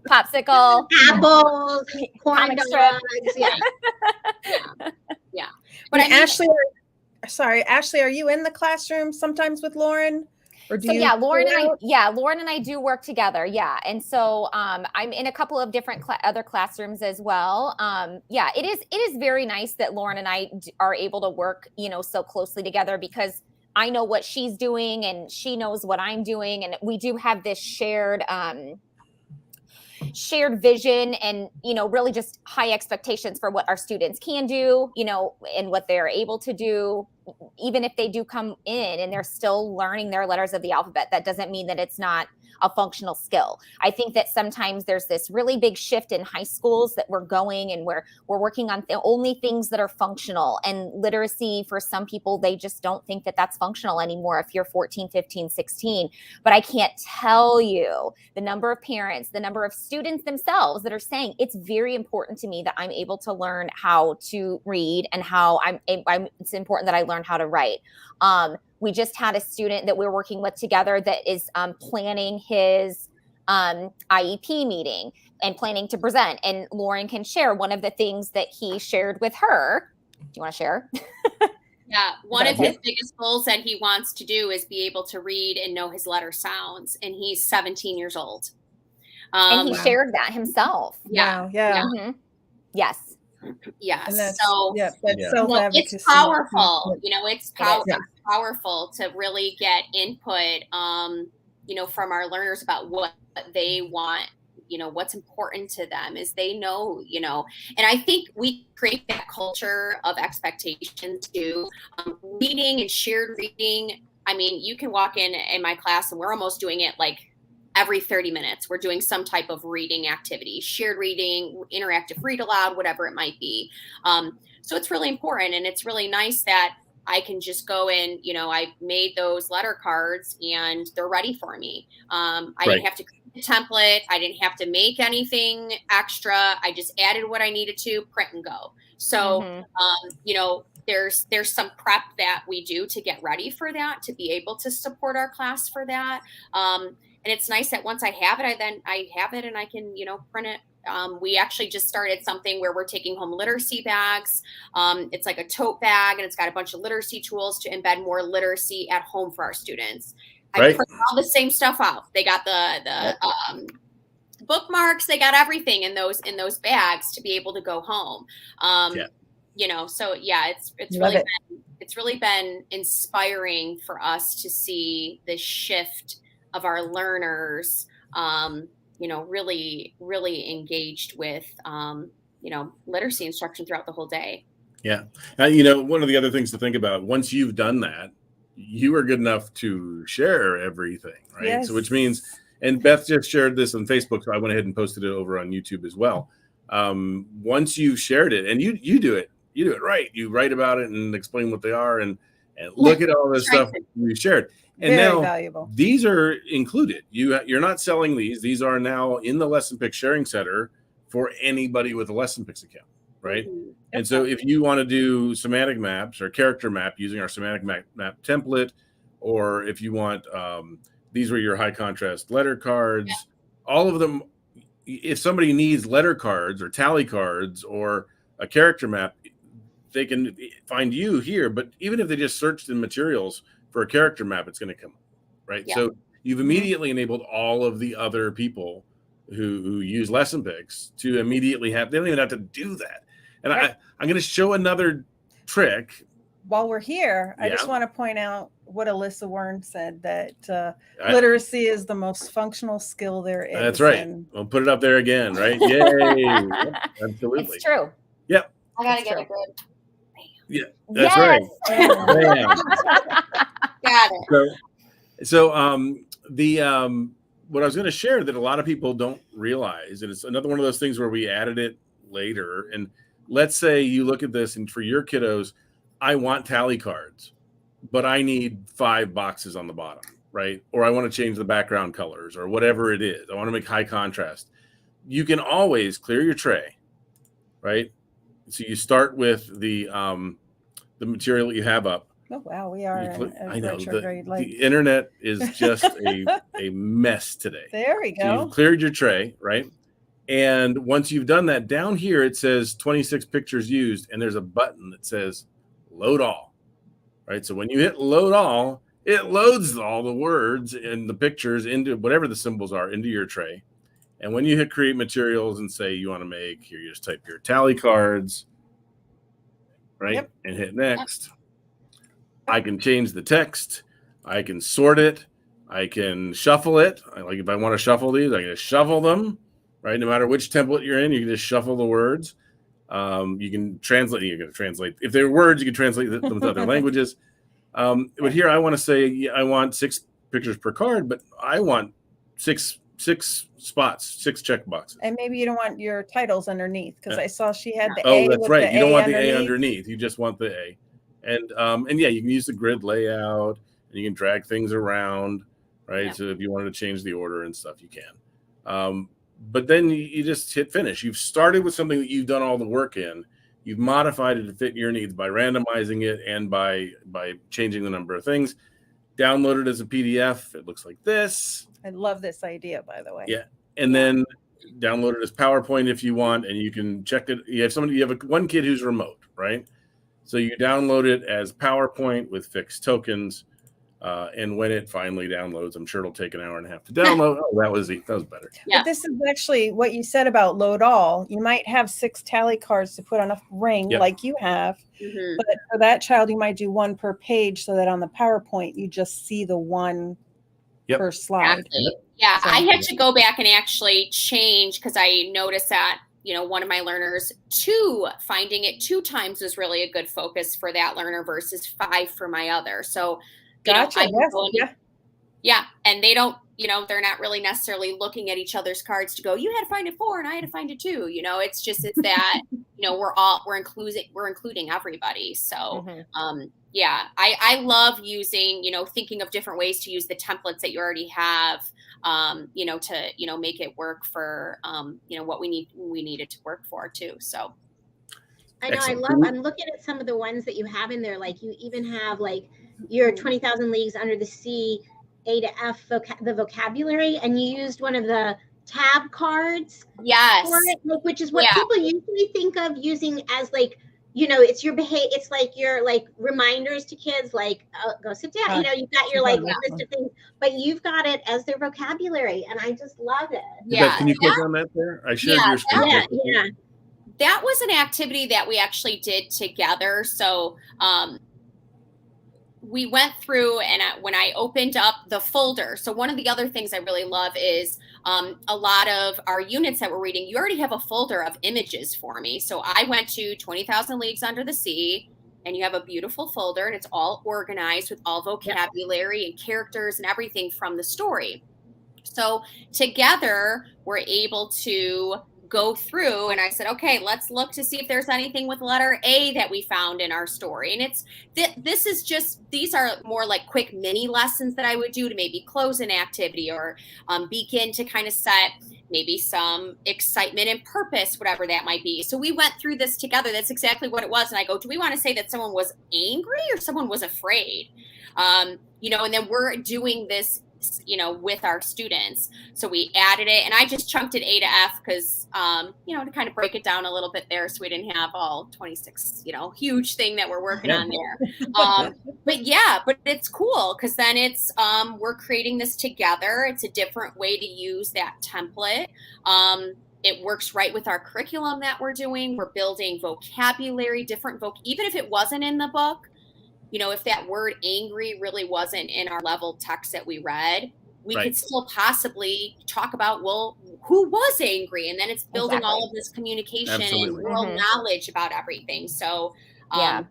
Popsicle. Apples, corn dogs. Yeah. But Ashley, are you in the classroom sometimes with Lauren? Or do so Lauren and I do work together. Yeah. And so I'm in a couple of different other classrooms as well. It is very nice that Lauren and I are able to work, so closely together, because I know what she's doing and she knows what I'm doing. And we do have this shared vision and, really just high expectations for what our students can do, and what they're able to do. Even if they do come in and they're still learning their letters of the alphabet, that doesn't mean that it's not a functional skill. I think that sometimes there's this really big shift in high schools that we're going and we're working on only things that are functional, and literacy for some people, they just don't think that that's functional anymore if you're 14, 15, 16. But I can't tell you the number of parents, the number of students themselves that are saying it's very important to me that I'm able to learn how to read and how it's important that I learn how to write. We just had a student that we're working with together that is planning his IEP meeting and planning to present. And Lauren can share one of the things that he shared with her. Do you want to share? Yeah. One of his biggest goals that he wants to do is be able to read and know his letter sounds. And he's 17 years old. And he shared that himself. Yeah. Wow. Yeah. Mm-hmm. Yes. Yes. That's it's powerful. It's powerful to really get input, from our learners about what they want, what's important to them is they know, and I think we create that culture of expectation too. Reading and shared reading. I mean, you can walk in my class and we're almost doing it like every 30 minutes, we're doing some type of reading activity, shared reading, interactive read aloud, whatever it might be. So it's really important. And it's really nice that I can just go in, I made those letter cards and they're ready for me. I didn't have to create a template. I didn't have to make anything extra. I just added what I needed to, print and go. So, there's some prep that we do to get ready for that, to be able to support our class for that. And it's nice that once I have it, I have it and I can, print it. We actually just started something where we're taking home literacy bags. It's like a tote bag and it's got a bunch of literacy tools to embed more literacy at home for our students. I print all the same stuff out. They got the bookmarks, they got everything in those bags to be able to go home. It's really been inspiring for us to see the shift of our learners, really, really engaged with, literacy instruction throughout the whole day. Yeah. One of the other things to think about, once you've done that, you are good enough to share everything, right? Yes. So which means, and Beth just shared this on Facebook, so I went ahead and posted it over on YouTube as well. Once you've shared it, and you do it right. You write about it and explain what they are and look at all this stuff you shared. And Very now valuable. these are included. You're not selling these. These are now in the LessonPix Sharing Center for anybody with a LessonPix account, right? Mhm. And so if you want to do semantic maps or character map using our semantic map template, or if you want, these were your high contrast letter cards, all of them. If somebody needs letter cards or tally cards or a character map, they can find you here. But even if they just searched in materials for a character map, it's going to come up, right? Yeah. So you've immediately enabled all of the other people who use LessonPix to immediately have, they don't even have to do that. And Right. I'm going to show another trick. While we're here, I just Yeah. want to point out what Alyssa Warren said, that literacy is the most functional skill there is. That's right. And We'll put it up there again, right? Yay. Yep, absolutely. It's true. Yep. I gotta That's get true. a good. Yeah, that's right. Got it. So what I was going to share that a lot of people don't realize, and it's another one of those things where we added it later. And let's say you look at this, and for your kiddos, I want tally cards, but I need 5 boxes on the bottom, right? Or I want to change the background colors or whatever it is. I want to make high contrast. You can always clear your tray, right? So you start with the material that you have up. oh wow, we are I know retrograde. the internet is just a mess today. There we So go. you've cleared your tray, right? And once you've done that, down here it says 26 pictures used, and there's a button that says load all, right? So when you hit load all, it loads all the words and the pictures into whatever the symbols are into your tray. And when you hit create materials and say you want to make, here you just type your tally cards, right? Yep. And hit next. I can change the text. I can sort it. I can shuffle it. Like if I want to shuffle these, I can just shuffle them, right? No matter which template you're in, you can just shuffle the words. You can translate. You're going to translate. If they're words, you can translate them to other languages. But here I want to say I want 6 pictures per card, but I want six spots, 6 check boxes. And maybe you don't want your titles underneath, because I saw she had the Oh, A. that's with right. the You don't A want the A underneath. You just want the A. And yeah, you can use the grid layout, and you can drag things around, right? Yeah. So if you wanted to change the order and stuff, you can. But then you just hit finish. You've started with something that you've done all the work in. You've modified it to fit your needs by randomizing it and by changing the number of things. Download it as a PDF. It looks like this. I love this idea, by the way. Yeah. And then download it as PowerPoint if you want, and you can check it. You have one kid who's remote, right? So you download it as PowerPoint with fixed tokens. And when it finally downloads, I'm sure it'll take an hour and a half to download. Oh, that was better. Yeah. But this is actually what you said about load all. You might have 6 tally cards to put on a ring like you have. Mhm. But for that child, you might do 1 per page, so that on the PowerPoint, you just see the 1 per slide. Exactly. Yeah, So- I had to go back and actually change, because I noticed that, one of my learners, finding it 2 times was really a good focus for that learner versus 5 for my other. So, Gotcha. I can Yes. go in- yeah, and they don't, they're not really necessarily looking at each other's cards to go, you had to find it 4 and I had to find it 2. It's that, we're including everybody. So, yeah, I love using, thinking of different ways to use the templates that you already have, to, make it work for, what we need it to work for too. So. I know. Excellent. I'm looking at some of the ones that you have in there. Like you even have like your 20,000 Leagues Under the Sea, A to F, the vocabulary, and you used one of the tab cards Yes. for it, which is what people usually think of using as like, it's your it's like your like reminders to kids, like go sit down. You've got your like list of things, but you've got it as their vocabulary, and I just love it. Yeah. Beth, can you click on that there? I shared your screen. Yeah. That was an activity that we actually did together. So we went through, and when I opened up the folder, so one of the other things I really love is a lot of our units that we're reading, you already have a folder of images for me. So I went to 20,000 Leagues Under the Sea, and you have a beautiful folder, and it's all organized with all vocabulary and characters and everything from the story. So together, we're able to go through and I said, okay, let's look to see if there's anything with letter A that we found in our story. And it's these are more like quick mini lessons that I would do to maybe close an activity or begin to kind of set maybe some excitement and purpose, whatever that might be. So we went through this together. That's exactly what it was. And I go, do we want to say that someone was angry or someone was afraid? And then we're doing this, with our students. So we added it, and I just chunked it A to F because, to kind of break it down a little bit there, so we didn't have all 26, huge thing that we're working on there. But it's cool because then it's we're creating this together. It's a different way to use that template. It works right with our curriculum that we're doing. We're building vocabulary, different even if it wasn't in the book. If that word angry really wasn't in our level text that we read, we could still possibly talk about, well, who was angry? And then it's building all of this communication and world knowledge about everything. So, it's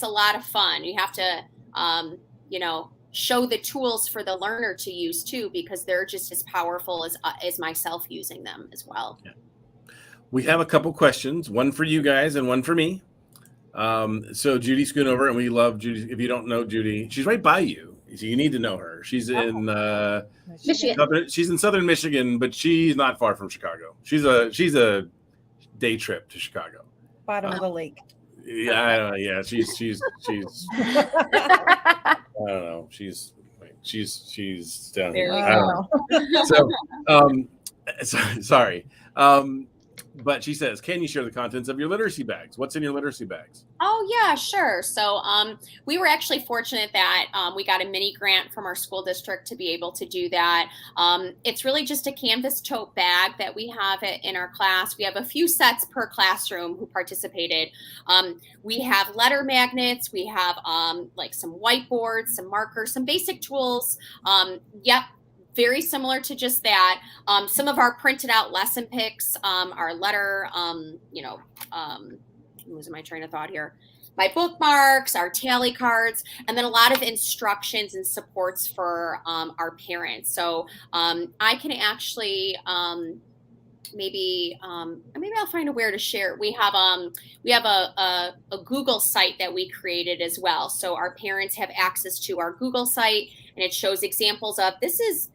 a lot of fun. You have to, show the tools for the learner to use too, because they're just as powerful as myself using them as well. Yeah. We have a couple questions, one for you guys and one for me. So Judy Schoonover, and we love Judy. If you don't know Judy, she's right by you, so you need to know her. She's in Michigan. She's in southern Michigan, but she's not far from Chicago. She's a day trip to Chicago. Bottom of the lake. Yeah, I don't know. Yeah, she's I don't know. She's down here. I don't know. So sorry. But she says, can you share the contents of your literacy bags? What's in your literacy bags? Oh, yeah, sure. So we were actually fortunate that we got a mini grant from our school district to be able to do that. It's really just a canvas tote bag that we have in our class. We have a few sets per classroom who participated. We have letter magnets. We have like some whiteboards, some markers, some basic tools. Very similar to just that. Some of our printed out LessonPix, our letter, losing my train of thought here. My bookmarks, our tally cards, and then a lot of instructions and supports for our parents. So I can actually maybe I'll find a where to share. We have a Google site that we created as well. So our parents have access to our Google site, and it shows examples of this is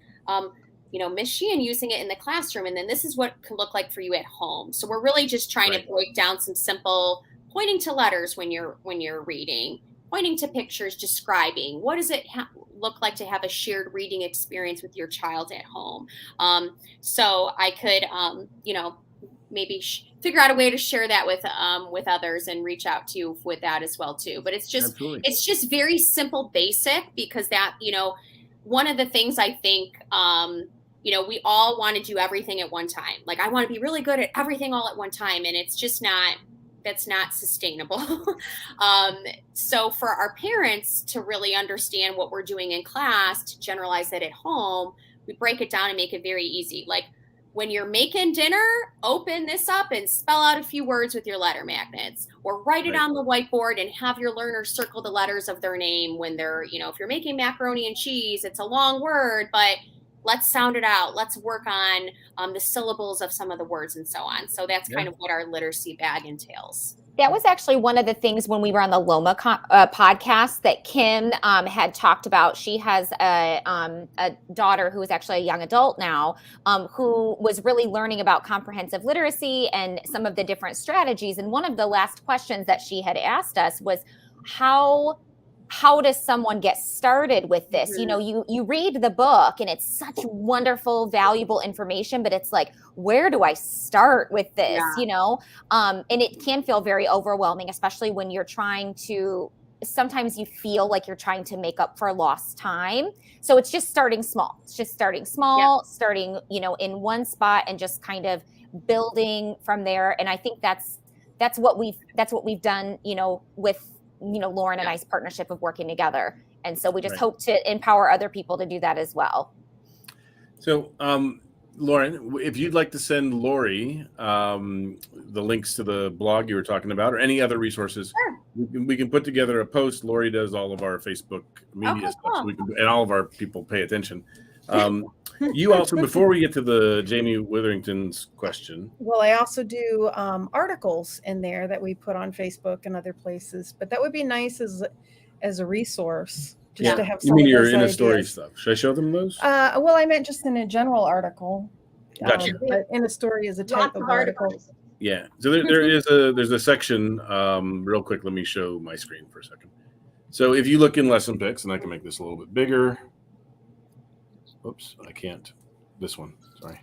Miss Sheehan using it in the classroom, and then this is what it can look like for you at home. So we're really just trying to break down some simple pointing to letters when you're reading, pointing to pictures, describing what does it look like to have a shared reading experience with your child at home. So I could maybe figure out a way to share that with others and reach out to you with that as well too. But it's just very simple, basic, because that one of the things I think, we all want to do everything at one time. Like I want to be really good at everything all at one time. And it's just that's not sustainable. So for our parents to really understand what we're doing in class, to generalize that at home, we break it down and make it very easy. Like when you're making dinner, open this up and spell out a few words with your letter magnets, or write it on the whiteboard and have your learners circle the letters of their name when they're, if you're making macaroni and cheese, it's a long word, but let's sound it out. Let's work on the syllables of some of the words and so on. So that's kind of what our literacy bag entails. That was actually one of the things when we were on the Loma podcast that Kim had talked about. She has a daughter who is actually a young adult now, who was really learning about comprehensive literacy and some of the different strategies. And one of the last questions that she had asked us was, how does someone get started with this? Mm-hmm. You read the book and it's such wonderful, valuable information, but it's like, where do I start with this? And it can feel very overwhelming, especially when you're trying to, sometimes you feel like you're trying to make up for lost time. So it's just starting small. Starting in one spot and just kind of building from there. And I think that's what we've done, with Lauren and I's partnership of working together. And so we just hope to empower other people to do that as well. So, Lauren, if you'd like to send Lori the links to the blog you were talking about, or any other resources, we can put together a post. Lori does all of our Facebook media stuff, so and all of our people pay attention. You also, before we get to the Jamie Witherington's question. Well, I also do articles in there that we put on Facebook and other places, but that would be nice as a resource. Just to have you mean your in in a story stuff? Should I show them those? Well, I meant just in a general article. Gotcha. But in a story is a type of article. Yeah. So there's a section. Real quick, let me show my screen for a second. So if you look in LessonPix, and I can make this a little bit bigger. Oops, I can't. This one, sorry.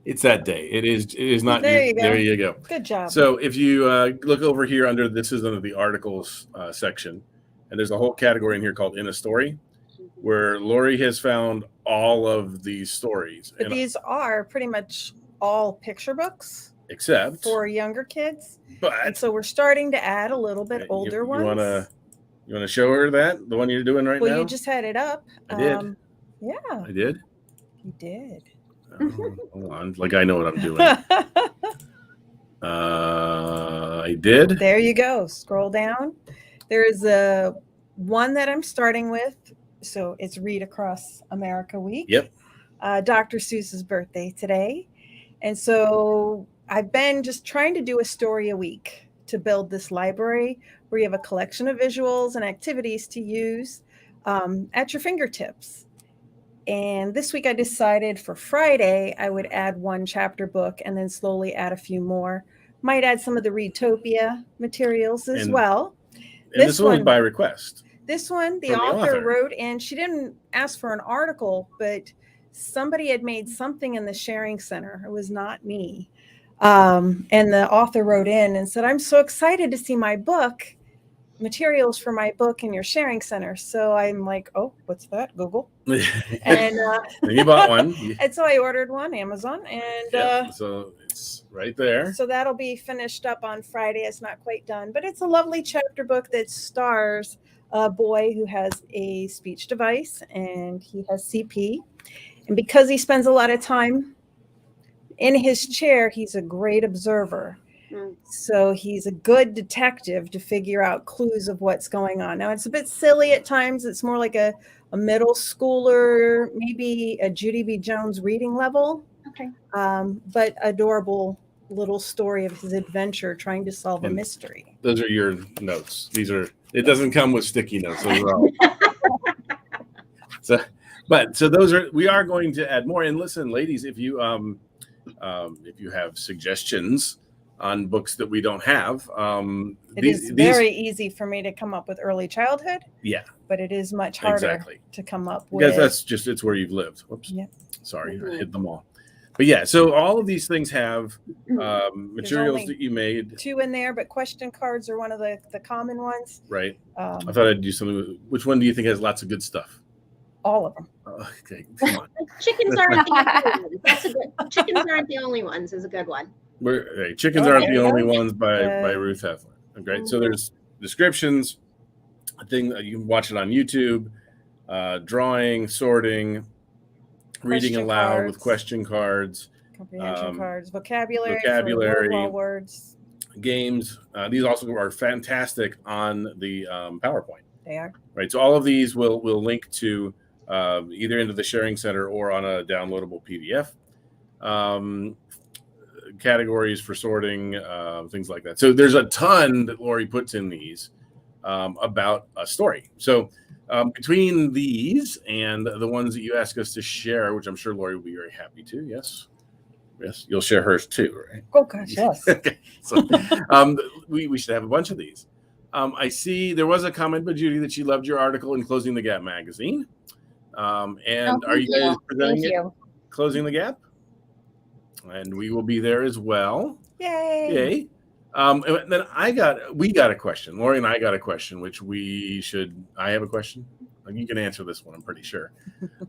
It's that day. It is not. There you go. There you go. Good job. So if you look over here under the articles section, and there's a whole category in here called In a Story, where Lori has found all of these stories. But these are pretty much all picture books. Except for younger kids. But so we're starting to add a little bit older ones. You wanna show her the one you're doing right now? Well, you just had it up. I did. Yeah. I did? You did. Hold on. Like I know what I'm doing. I did. There you go. Scroll down. There is a one that I'm starting with. So it's Read Across America Week. Yep. Dr. Seuss's birthday today. And so I've been just trying to do a story a week to build this library where you have a collection of visuals and activities to use at your fingertips. And this week I decided for Friday, I would add one chapter book and then slowly add a few more. Might add some of the Readtopia materials as well. And this one was by request. This one, the author wrote in, she didn't ask for an article, but somebody had made something in the sharing center. It was not me. And the author wrote in and said, I'm so excited to see my book, materials for my book in your sharing center. So I'm like, oh, what's that? Google. And you bought one. And so I ordered one, Amazon. And so it's right there. So that'll be finished up on Friday. It's not quite done, but it's a lovely chapter book that stars a boy who has a speech device and he has CP. And because he spends a lot of time in his chair, he's a great observer. So he's a good detective to figure out clues of what's going on. Now, it's a bit silly at times. It's more like a middle schooler, maybe a Judy B. Jones reading level. Okay. But adorable little story of his adventure trying to solve a mystery. Those are your notes. It doesn't come with sticky notes. Those are all. So those are, we are going to add more. And listen, ladies, if you have suggestions on books that we don't have, it is very easy for me to come up with early childhood. Yeah, but it is much harder to come up with. Because that's just, it's where you've lived. Whoops. Yeah. Sorry, I hit them all. But yeah, so all of these things have materials that you made. 2 in there, but question cards are one of the common ones. Right. I thought I'd do something. Which one do you think has lots of good stuff? All of them. Okay, come on. Chickens aren't the only ones. That's a good. Chickens aren't the only ones is a good one. Chickens aren't the only ones by Ruth Heflin. Okay, so there's descriptions. I think you can watch it on YouTube. Drawing, sorting, reading aloud with question cards, comprehension cards, vocabulary, words, games. These also are fantastic on the PowerPoint. They are. Right. So all of these will link to either into the sharing center or on a downloadable PDF. Categories for sorting, things like that. So there's a ton that Lori puts in these about a story. So between these and the ones that you ask us to share, which I'm sure Lori will be very happy to. Yes, you'll share hers too, right? Oh gosh, yes. Okay. So we should have a bunch of these. I see there was a comment by Judy that she loved your article in Closing the Gap magazine. Are you guys presenting it? Closing the Gap? And we will be there as well. Yay! And then we got a question. Lori and I got a question, which I have a question. You can answer this one, I'm pretty sure.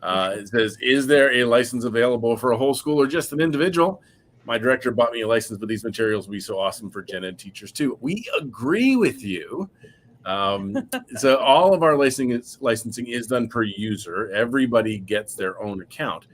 It says, is there a license available for a whole school or just an individual? My director bought me a license, but these materials will be so awesome for gen ed teachers too. We agree with you. So all of our licensing is done per user. Everybody gets their own account,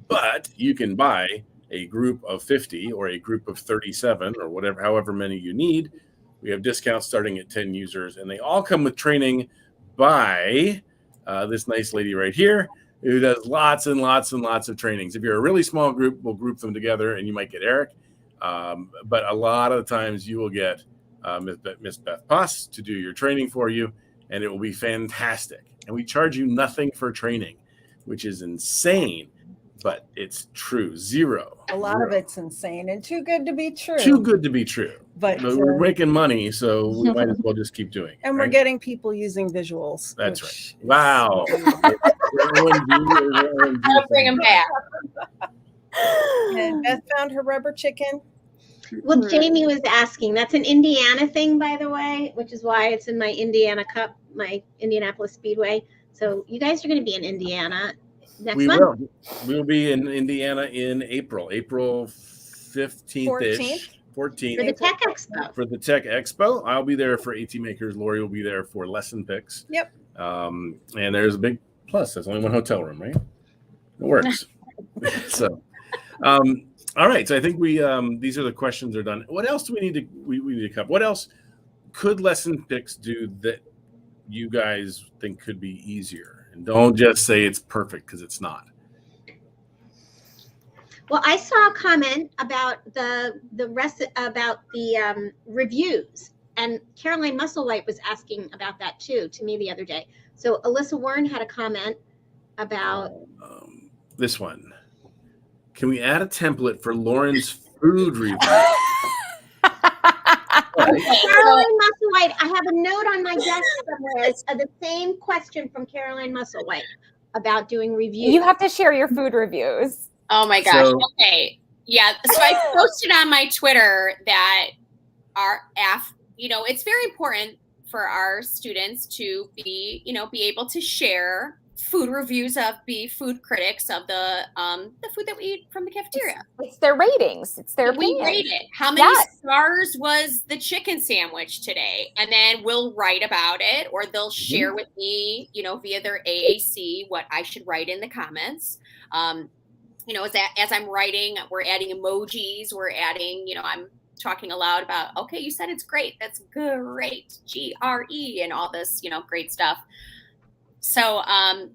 but you can buy a group of 50 or a group of 37 or however many you need. We have discounts starting at 10 users, and they all come with training by this nice lady right here, who does lots and lots and lots of trainings. If you're a really small group, we'll group them together, and you might get Eric. But a lot of the times you will get Miss Beth Poss to do your training for you, and it will be fantastic. And we charge you nothing for training, which is insane, but it's true. Zero. A lot of it's insane and too good to be true. Too good to be true. But we're making money, so we might as well just keep doing it. And we're getting people using visuals. That's right. Wow. I'll bring them back. And Beth found her rubber chicken. Well, Jamie was asking. That's an Indiana thing, by the way, which is why it's in my Indiana Cup, my Indianapolis Speedway. So you guys are going to be in Indiana next month. We will be in Indiana in April 15th-ish. 14th. For the Tech Expo. For the Tech Expo. I'll be there for AT Makers. Lori will be there for LessonPix. Yep. And there's a big plus. There's only one hotel room, right? It works. So, all right. So I think these are the questions are done. What else do we need to cover? What else could LessonPix do that you guys think could be easier? And don't just say it's perfect, because it's not. Well, I saw a comment about the reviews, and Caroline Musselwhite was asking about that too to me the other day. So Alyssa Warren had a comment about this one. Can we add a template for Lauren's food review? Caroline Musselwhite, I have a note on my desk somewhere. The same question from Caroline Musselwhite about doing reviews. You have to share your food reviews. Oh my gosh. So, okay. Yeah. So I posted on my Twitter that it's very important for our students to be able to share food reviews be food critics of the food that we eat from the cafeteria. It's their ratings. It's their opinion. We rate it. How many stars was the chicken sandwich today? And then we'll write about it, or they'll share with me, via their AAC what I should write in the comments. As I'm writing, we're adding emojis. We're adding, I'm talking aloud about, okay, you said it's great. That's great. GRE and all this, great stuff. So,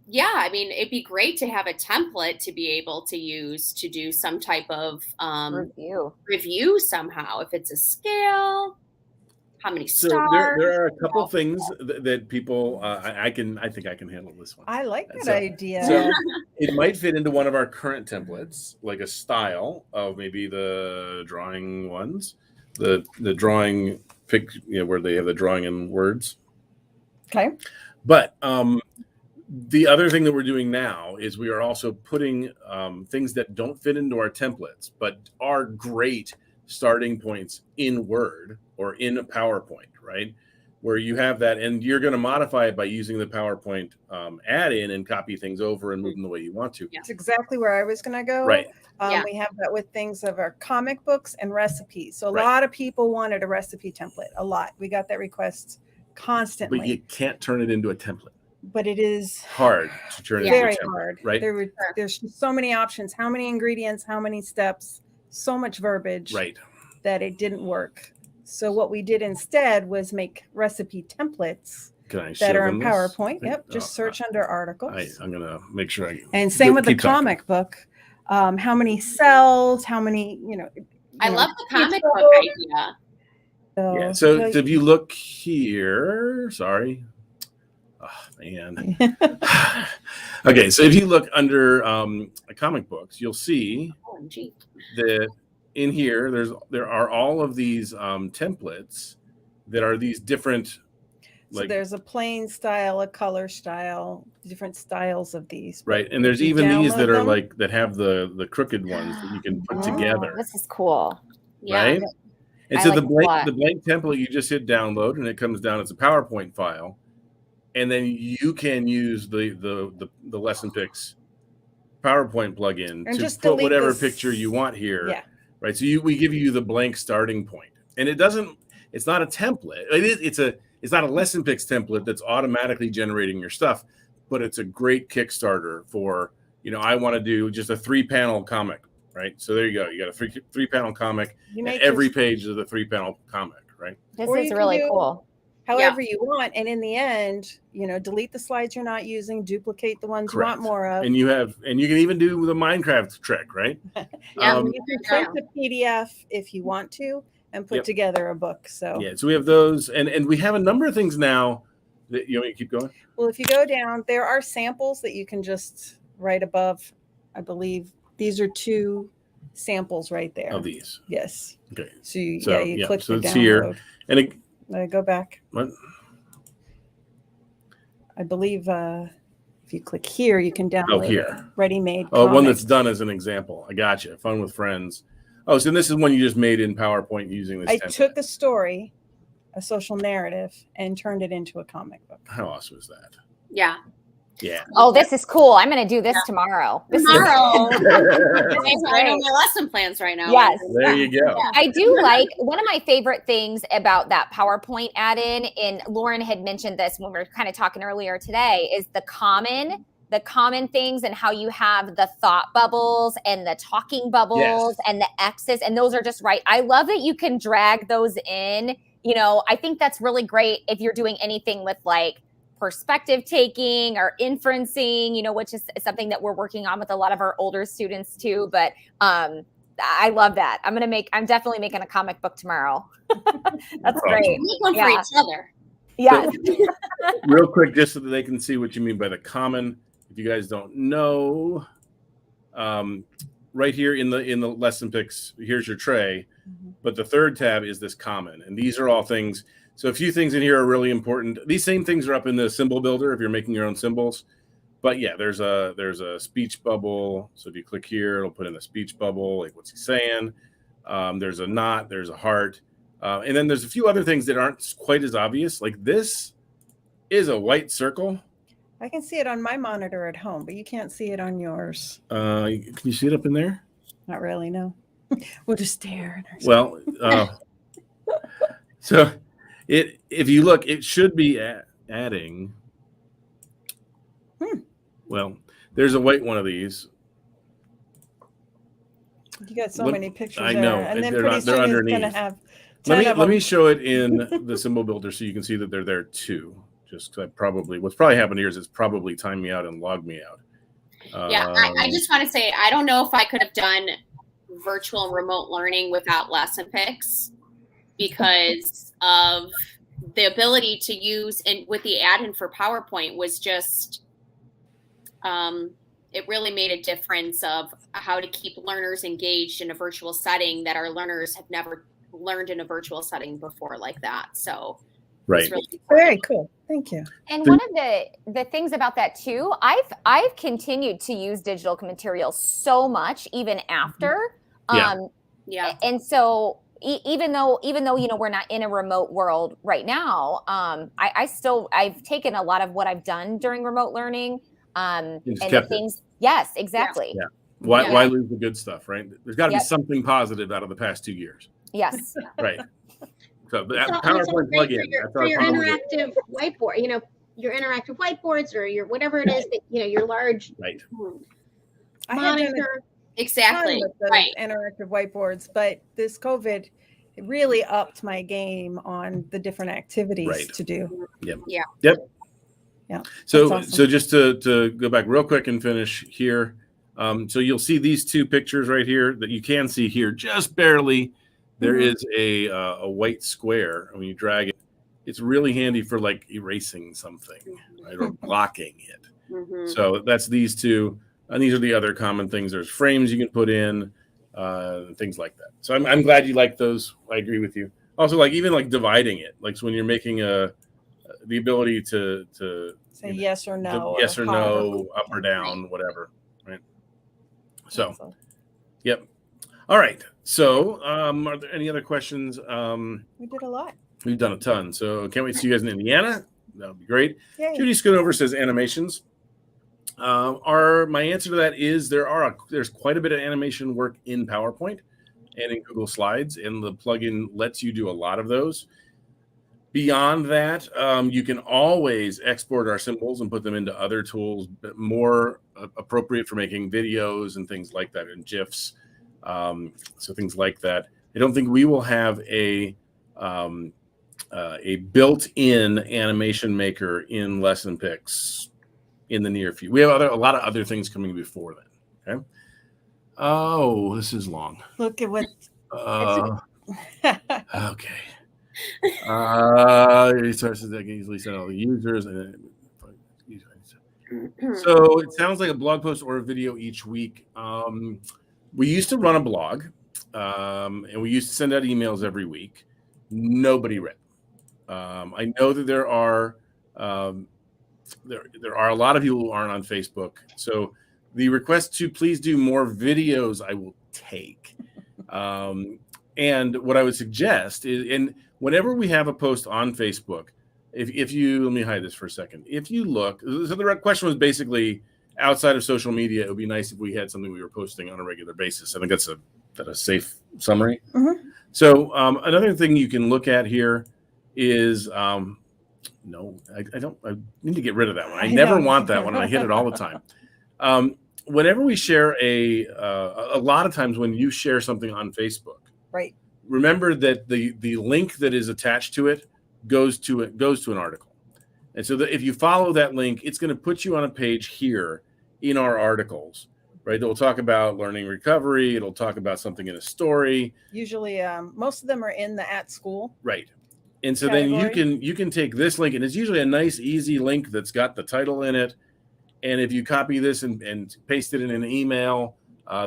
it'd be great to have a template to be able to use to do some type of review somehow. If it's a scale, how many stars? So there are a couple things that people, I think I can handle this one. I like that idea. So it might fit into one of our current templates, like a style of maybe the drawing ones, the drawing pic, where they have the drawing in words. Okay. But the other thing that we're doing now is we are also putting things that don't fit into our templates, but are great starting points in Word or in a PowerPoint, right? Where you have that, and you're going to modify it by using the PowerPoint add-in and copy things over and move them the way you want to. That's exactly where I was going to go. Right. We have that with things of our comic books and recipes. So a lot of people wanted a recipe template, a lot. We got that request constantly. But you can't turn it into a template. But it is hard to turn it very into a template, hard. Right? There's so many options, how many ingredients, how many steps, so much verbiage, right, that it didn't work. So what we did instead was make recipe templates that are in PowerPoint. Yep, just search under articles. I'm gonna make sure and same with the comic book. How many cells? How many? I love the comic book idea. So if you look here, sorry. Oh, man. Okay, so if you look under comic books, you'll see that in here there are all of these templates that are these different. So there's a plain style, a color style, different styles of these. Right, and there's even these that are that have the crooked ones that you can put together. This is cool. Right. Yeah. And so the blank template, you just hit download, and it comes down as a PowerPoint file, and then you can use the LessonPix PowerPoint plugin to just put whatever picture you want here. Yeah. Right. So we give you the blank starting point, and it's not a template. It's not a LessonPix template that's automatically generating your stuff, but it's a great Kickstarter for I want to do just a 3-panel comic. Right. So there you go. You got a three panel comic, and every page is a 3-panel comic. Right. This is really cool. however you want. And in the end, you know, delete the slides you're not using, duplicate the ones Correct. you want more of. And you can even do the Minecraft trick, right? Yeah, You can print the PDF if you want to and put together a book. So yeah, so we have those, and we have a number of things now that you want me to keep going. Well, if you go down, there are samples that you can just right above. I believe these are 2 samples right there. Of these. Yes. Okay. So you So, click so the it's download. here, and it, Go back. what? I believe if you click here, you can download here. ready-made. Oh, one comics. that's done as an example. I got you. Fun with friends. Oh, so this is one you just made in PowerPoint using this I template. took a story, a social narrative, and turned it into a comic book. How awesome is that? Yeah. Yeah. Oh, this is cool. I'm going to do this tomorrow. Tomorrow. This is I know great. my lesson plans right now. Yes. There you go. I do like one of my favorite things about that PowerPoint add-in, and Lauren had mentioned this when we were kind of talking earlier today, is the common things and how you have the thought bubbles and the talking bubbles and the X's, and those are just right. I love that you can drag those in. You know, I think that's really great if you're doing anything with like perspective taking or inferencing, you know, which is something that we're working on with a lot of our older students too. But I love that. I'm definitely making a comic book tomorrow. That's great. Make one for each other. Yeah. Real quick, just so that they can see what you mean by the common. If you guys don't know, right here in the LessonPix, here's your tray. But the third tab is this common, and these are all things. So a few things in here are really important. These same things are up in the symbol builder if you're making your own symbols. But yeah, there's a speech bubble. So if you click here, it'll put in a speech bubble, like what's he saying. There's a knot, there's a heart. And then there's a few other things that aren't quite as obvious. Like this is a white circle. I can see it on my monitor at home, but you can't see it on yours. Can you see it up in there? Not really, no. We'll just stare. Well, so if you look, it should be adding. Well, there's a white one of these. You got so many pictures. I know, there. And then they're pretty not. They're soon underneath. It's gonna have Let me show it in the symbol builder so you can see that they're there too. Just what's probably happened here is it's probably timed me out and logged me out. I just want to say, I don't know if I could have done virtual and remote learning without LessonPix because of the ability to use, and with the add-in for PowerPoint was just, it really made a difference of how to keep learners engaged in a virtual setting that our learners have never learned in a virtual setting before like that. So right. really very cool. Thank you. And one of the things about that too, I've continued to use digital materials so much even after. And so even though you know we're not in a remote world right now, I've taken a lot of what I've done during remote learning and the things. Yes, exactly. Yeah. Why lose the good stuff, right? There's got to be something positive out of the past 2 years. Yes. Right. So that it's PowerPoint plug-in for your interactive whiteboard, you know, your interactive whiteboards or your whatever it is that, you know, your large monitor. Exactly. Right. Interactive whiteboards, but this COVID really upped my game on the different activities to do. Yep. Yeah. Yep. Yeah. So just to go back real quick and finish here. So you'll see these 2 pictures right here that you can see here just barely. There is a white square. When you drag it, it's really handy for like erasing something, right, or blocking it. So that's these 2. And these are the other common things. There's frames you can put in, things like that. So I'm glad you like those. I agree with you. Also, like even like dividing it, like so when you're making the ability to say yes or no, yes or no, up or down, whatever, right? So, yep. All right. So, are there any other questions? We did a lot. We've done a ton. So, can't wait to see you guys in Indiana. That would be great. Yay. Judy Schoonover says animations. My answer to that is there's quite a bit of animation work in PowerPoint and in Google Slides, and the plugin lets you do a lot of those. Beyond that, you can always export our symbols and put them into other tools, but more appropriate for making videos and things like that, and GIFs. So things like that. I don't think we will have a a built-in animation maker in LessonPix in the near future. We have a lot of other things coming before then. Okay. Oh, this is long. Look at what. Okay. Resources that can easily send all the users. So it sounds like a blog post or a video each week. We used to run a blog, and we used to send out emails every week. Nobody read. I know that there are a lot of people who aren't on Facebook. So the request to please do more videos, I will take. And what I would suggest is, and whenever we have a post on Facebook, if you, let me hide this for a second. If you look, so the question was basically, outside of social media, it would be nice if we had something we were posting on a regular basis. I think that's a safe summary. Mm-hmm. So another thing you can look at here is, no, I don't, I need to get rid of that one. I never want that one. I hit it all the time. Whenever we share a lot of times when you share something on Facebook, right, remember that the link that is attached to it goes to an article. And so that if you follow that link, it's going to put you on a page here in our articles, right? That will talk about learning recovery. It'll talk about something in a story. Usually, most of them are in the at school. Right. And so category. then you can take this link, and it's usually a nice, easy link that's got the title in it. And if you copy this and paste it in an email,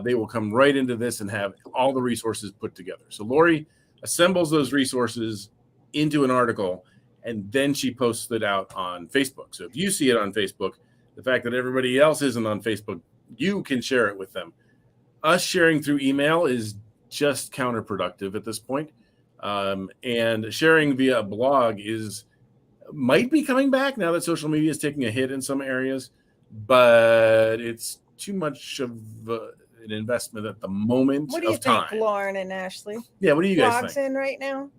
they will come right into this and have all the resources put together. So Lori assembles those resources into an article, and then she posts it out on Facebook. So if you see it on Facebook, the fact that everybody else isn't on Facebook, you can share it with them. Us sharing through email is just counterproductive at this point. And sharing via a blog might be coming back now that social media is taking a hit in some areas, but it's too much of an investment at the moment. What do you think, Lauren and Ashley? Yeah, what do you guys Blogs think? in right now,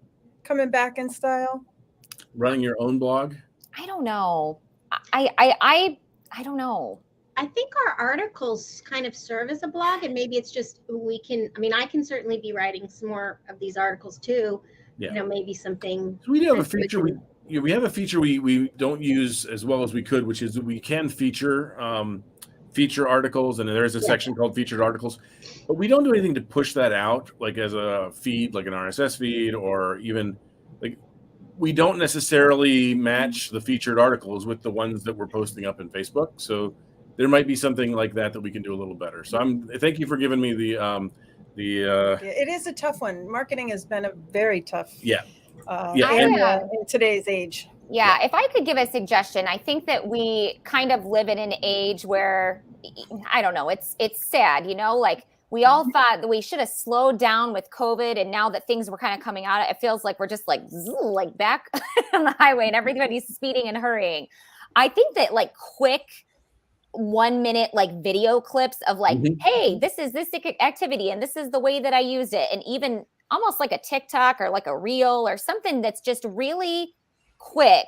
coming back in style. Running your own blog? I don't know. I don't know. I think our articles kind of serve as a blog, and maybe it's just I can certainly be writing some more of these articles too. Yeah. You know, maybe something. So we do have a feature. We have a feature we don't use as well as we could, which is that we can feature articles, and there's a section called featured articles, but we don't do anything to push that out like as a feed, like an RSS feed, or even like we don't necessarily match the featured articles with the ones that we're posting up in Facebook. So there might be something like that we can do a little better. So thank you for giving me It is a tough one. Marketing has been a very tough area in today's age. Yeah, if I could give a suggestion, I think that we kind of live in an age where, I don't know, it's sad, like we all thought that we should have slowed down with COVID, and now that things were kind of coming out, it feels like we're just like back on the highway and everybody's speeding and hurrying. I think that like quick 1 minute like video clips of like, hey, this is this activity and this is the way that I used it, and even almost like a TikTok or like a reel or something that's just really quick.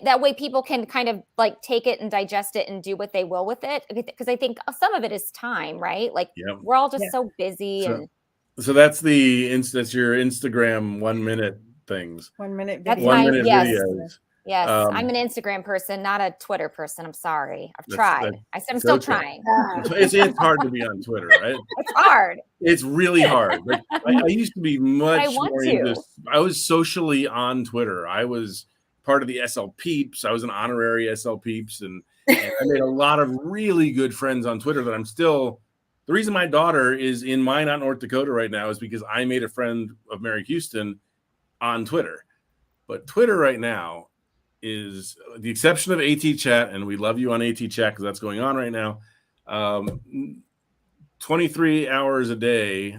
That way people can kind of like take it and digest it and do what they will with it. Because I think some of it is time, right? Like we're all just so busy. So that's that's your Instagram 1 minute things. 1 minute videos. That's 1 minute videos. Yes, I'm an Instagram person, not a Twitter person. I'm sorry. I've tried. I'm still trying. It's hard to be on Twitter, right? It's hard. It's really hard. Like, I used to be much more into this. I was socially on Twitter. I was part of the SL Peeps. I was an honorary SL Peeps, and I made a lot of really good friends on Twitter that I'm still. The reason my daughter is in Minot, North Dakota right now is because I made a friend of Mary Houston on Twitter. But Twitter right now is the exception of AT Chat, and we love you on AT Chat because that's going on right now. 23 hours a day,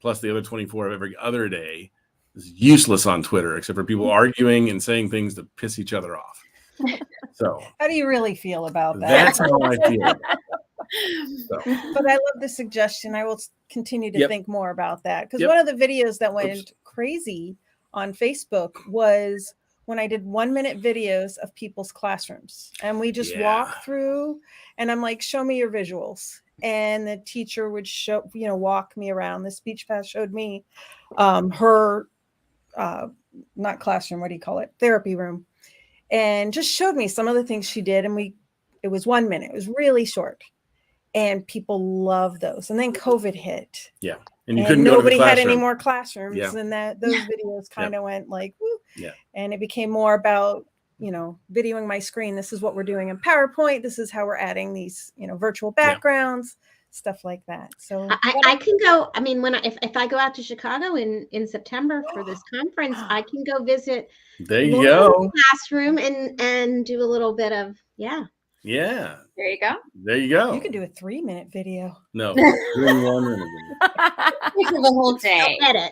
plus the other 24 of every other day, is useless on Twitter, except for people arguing and saying things to piss each other off. So, how do you really feel about that? That's how I feel. So. But I love the suggestion. I will continue to think more about that, because one of the videos that went crazy on Facebook was when I did 1 minute videos of people's classrooms, and we just walk through, and I'm like, show me your visuals. And the teacher would walk me around. The speech path showed me her not classroom, what do you call it? Therapy room. And just showed me some of the things she did. And it was 1 minute. It was really short. And people love those. And then COVID hit. Yeah. And you and couldn't go to the nobody had any classroom. more classrooms. Yeah. And those videos kind of went like, woo. Yeah. And it became more about, videoing my screen. This is what we're doing in PowerPoint. This is how we're adding these, virtual backgrounds, stuff like that. So I can go. I mean, if I go out to Chicago in September for this conference, I can go visit. There you go. Classroom and do a little bit of Yeah. There you go. There you go. You could do a 3-minute video. No. 1 minute. For the whole day. Edit.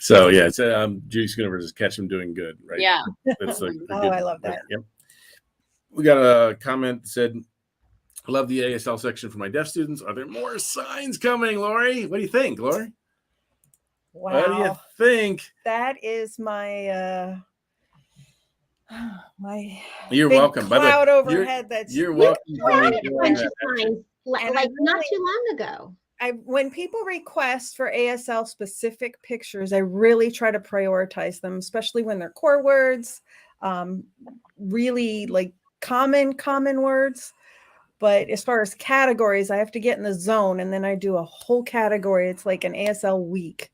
So yeah, it's Judy Schoonover just catch them doing good, right? Yeah. That's good. I love that. Yep. We got a comment that said, I love the ASL section for my deaf students. Are there more signs coming, Lori? What do you think, Lori? Wow. What do you think? That is my my You're big welcome. cloud overhead. You're welcome. Bunch of signs, like not too long ago. When people request for ASL specific pictures, I really try to prioritize them, especially when they're core words, really like common words. But as far as categories, I have to get in the zone, and then I do a whole category. It's like an ASL week.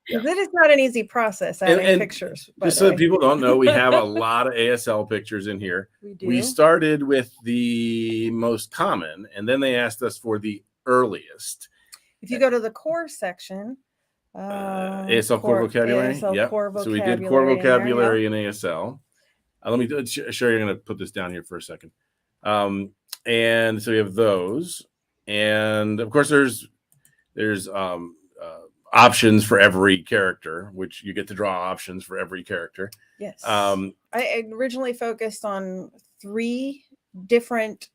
It is not an easy process adding pictures. Just so that people don't know, we have a lot of ASL pictures in here. We do. We started with the most common, and then they asked us for the earliest. If you go to the core section, ASL core vocabulary. ASL core so we did core vocabulary in ASL. Let me show you. I'm going to put this down here for a second. And so we have those, and of course there's options for every character, which you get to draw options for every character. Yes. I originally focused on 3 different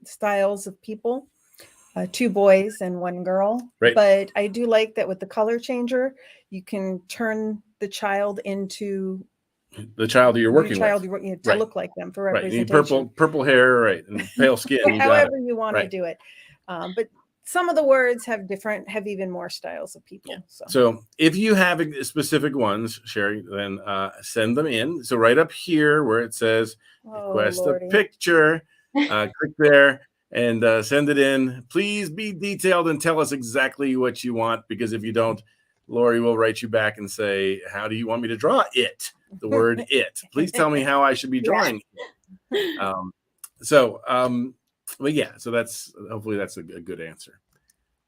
styles of people, 2 boys and 1 girl. Right. But I do like that with the color changer, you can turn the child into the child you're working with to look like them for representation. Right. You need purple hair, right, and pale skin. However you want to do it. But some of the words have even more styles of people. Yeah. So if you have specific ones, Sherry, then send them in. So right up here where it says request a picture, click there and send it in. Please be detailed and tell us exactly what you want, because if you don't, Lori will write you back and say, how do you want me to draw it? The word it. Please tell me how I should be drawing it. But yeah, so hopefully that's a good answer.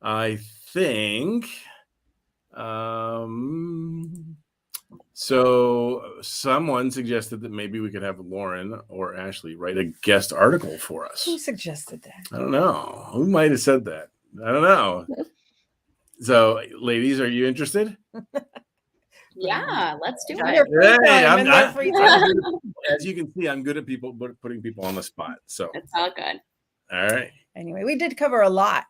I think so someone suggested that maybe we could have Lauren or Ashley write a guest article for us. Who suggested that? I don't know. Who might have said that? I don't know. So, ladies, are you interested? Yeah, let's do it. As you can see, I'm good at putting people on the spot. So it's all good. All right. Anyway, we did cover a lot.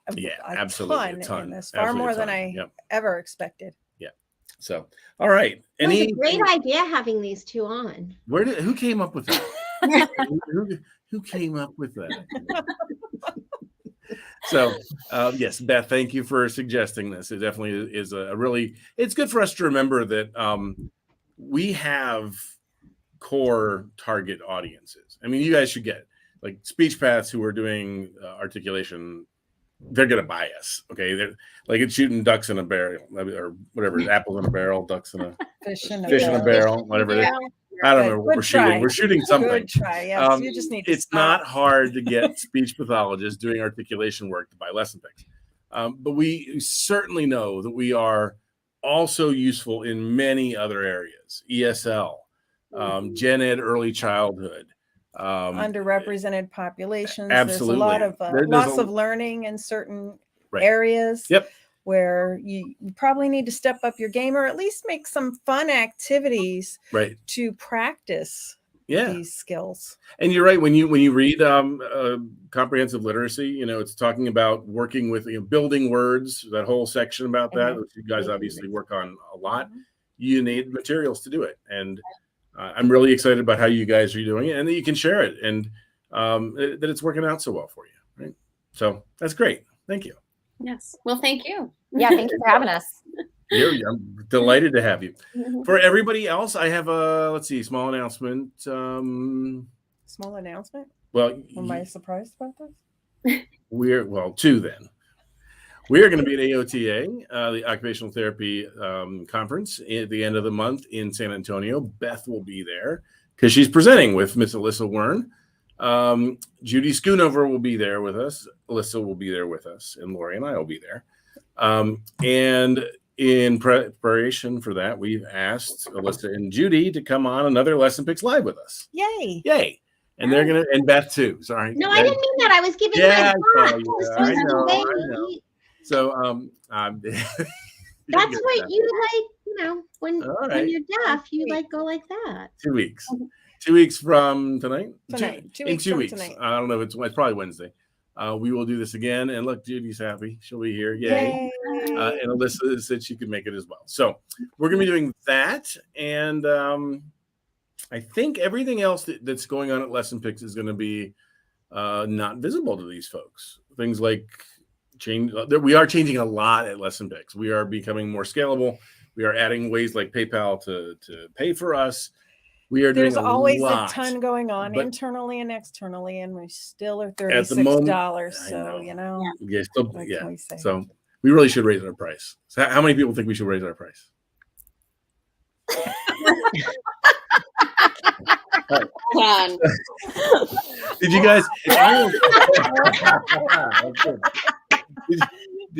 Absolutely. A ton in this, far more than I ever expected. Yeah. So, all right. It was a great idea having these 2 on. Who came up with that? who came up with that? So, yes, Beth, thank you for suggesting this. It definitely is it's good for us to remember that we have core target audiences. I mean, you guys should get like speech paths who are doing articulation. They're going to buy us. Okay. They're like it's shooting ducks in a barrel or whatever, apples in a barrel, ducks in a fish in a barrel, whatever it is. I don't know what we're shooting. We're shooting something. Good try. Yes. You just need to it's not hard to get speech pathologists doing articulation work to buy LessonPix. But we certainly know that we are also useful in many other areas. ESL, Gen Ed, early childhood. Underrepresented populations. Absolutely. There's a lot of loss of learning in certain areas. Yep. Where you probably need to step up your game, or at least make some fun activities to practice these skills. And you're right, when you read comprehensive literacy, it's talking about working with building words, that whole section about that, which you guys obviously work on a lot. You need materials to do it, and I'm really excited about how you guys are doing it, and that you can share it, and that it's working out so well for you. Right, so that's great. Thank you. Yes. Well, thank you. Yeah, thank you for having us. I'm delighted to have you. For everybody else, I have a, let's see, small announcement. Small announcement? Well, am I surprised about this? Two then. We are going to be at AOTA, the Occupational Therapy Conference at the end of the month in San Antonio. Beth will be there because she's presenting with Miss Alyssa Wern. Judy Schoonover will be there with us. Alyssa will be there with us, and Lori and I will be there. And in preparation for that, we've asked Alyssa and Judy to come on another LessonPix Live with us. Yay! Yay! And they're gonna, and Beth too. Sorry. No, I didn't mean that. I was giving Yeah, my I know. So that's what you like, you know, when you're deaf, you like go like that. 2 weeks. 2 weeks from tonight. Tonight. 2 weeks. Tonight. I don't know if it's probably Wednesday. We will do this again. And look, Judy's happy. She'll be here. Yay. And Alyssa said she could make it as well. So we're going to be doing that. And I think everything else that's going on at LessonPix is going to be not visible to these folks. Things like we are changing a lot at LessonPix. We are becoming more scalable. We are adding ways like PayPal to pay for us. There's always a ton going on internally and externally, and we still are $36. So you know, So we really should raise our price. So how many people think we should raise our price? Did you guys?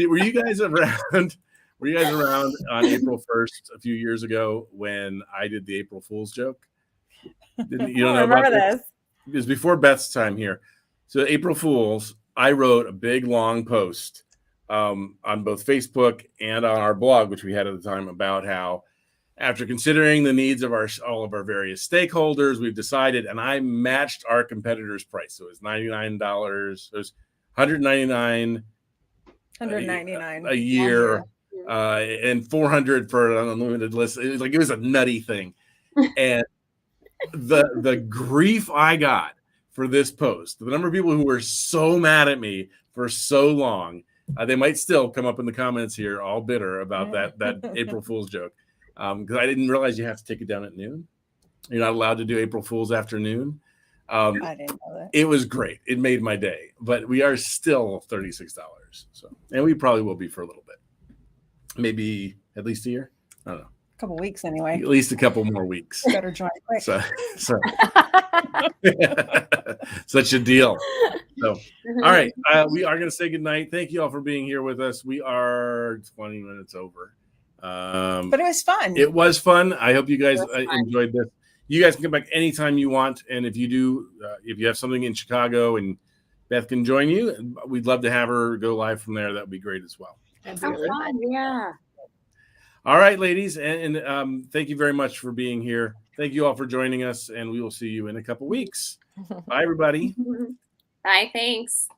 Were you guys around? Were you guys around on April 1st a few years ago when I did the April Fool's joke? You don't know about this? It was before Beth's time here. So April Fools, I wrote a big long post on both Facebook and on our blog, which we had at the time, about how after considering the needs of all of our various stakeholders, we've decided, and I matched our competitor's price. So it was $99. It was $199 a year, and $400 for an unlimited list. It was a nutty thing. And the grief I got for this post, the number of people who were so mad at me for so long, they might still come up in the comments here all bitter about that April Fool's joke, because I didn't realize you have to take it down at noon. You're not allowed to do April Fool's afternoon. I didn't know that. It was great. It made my day. But we are still $36. So, and we probably will be for a little bit, maybe at least a year. I don't know. A couple weeks anyway. At least a couple more weeks. Better join quick. So such a deal. So, all right, we are going to say goodnight. Thank you all for being here with us. We are 20 minutes over. But it was fun. It was fun. I hope you guys enjoyed this. You guys can come back anytime you want. And if you do, if you have something in Chicago and Beth can join you, we'd love to have her go live from there. That would be great as well. That's so fun. Yeah. All right, ladies. And thank you very much for being here. Thank you all for joining us. And we will see you in a couple weeks. Bye, everybody. Bye. Thanks.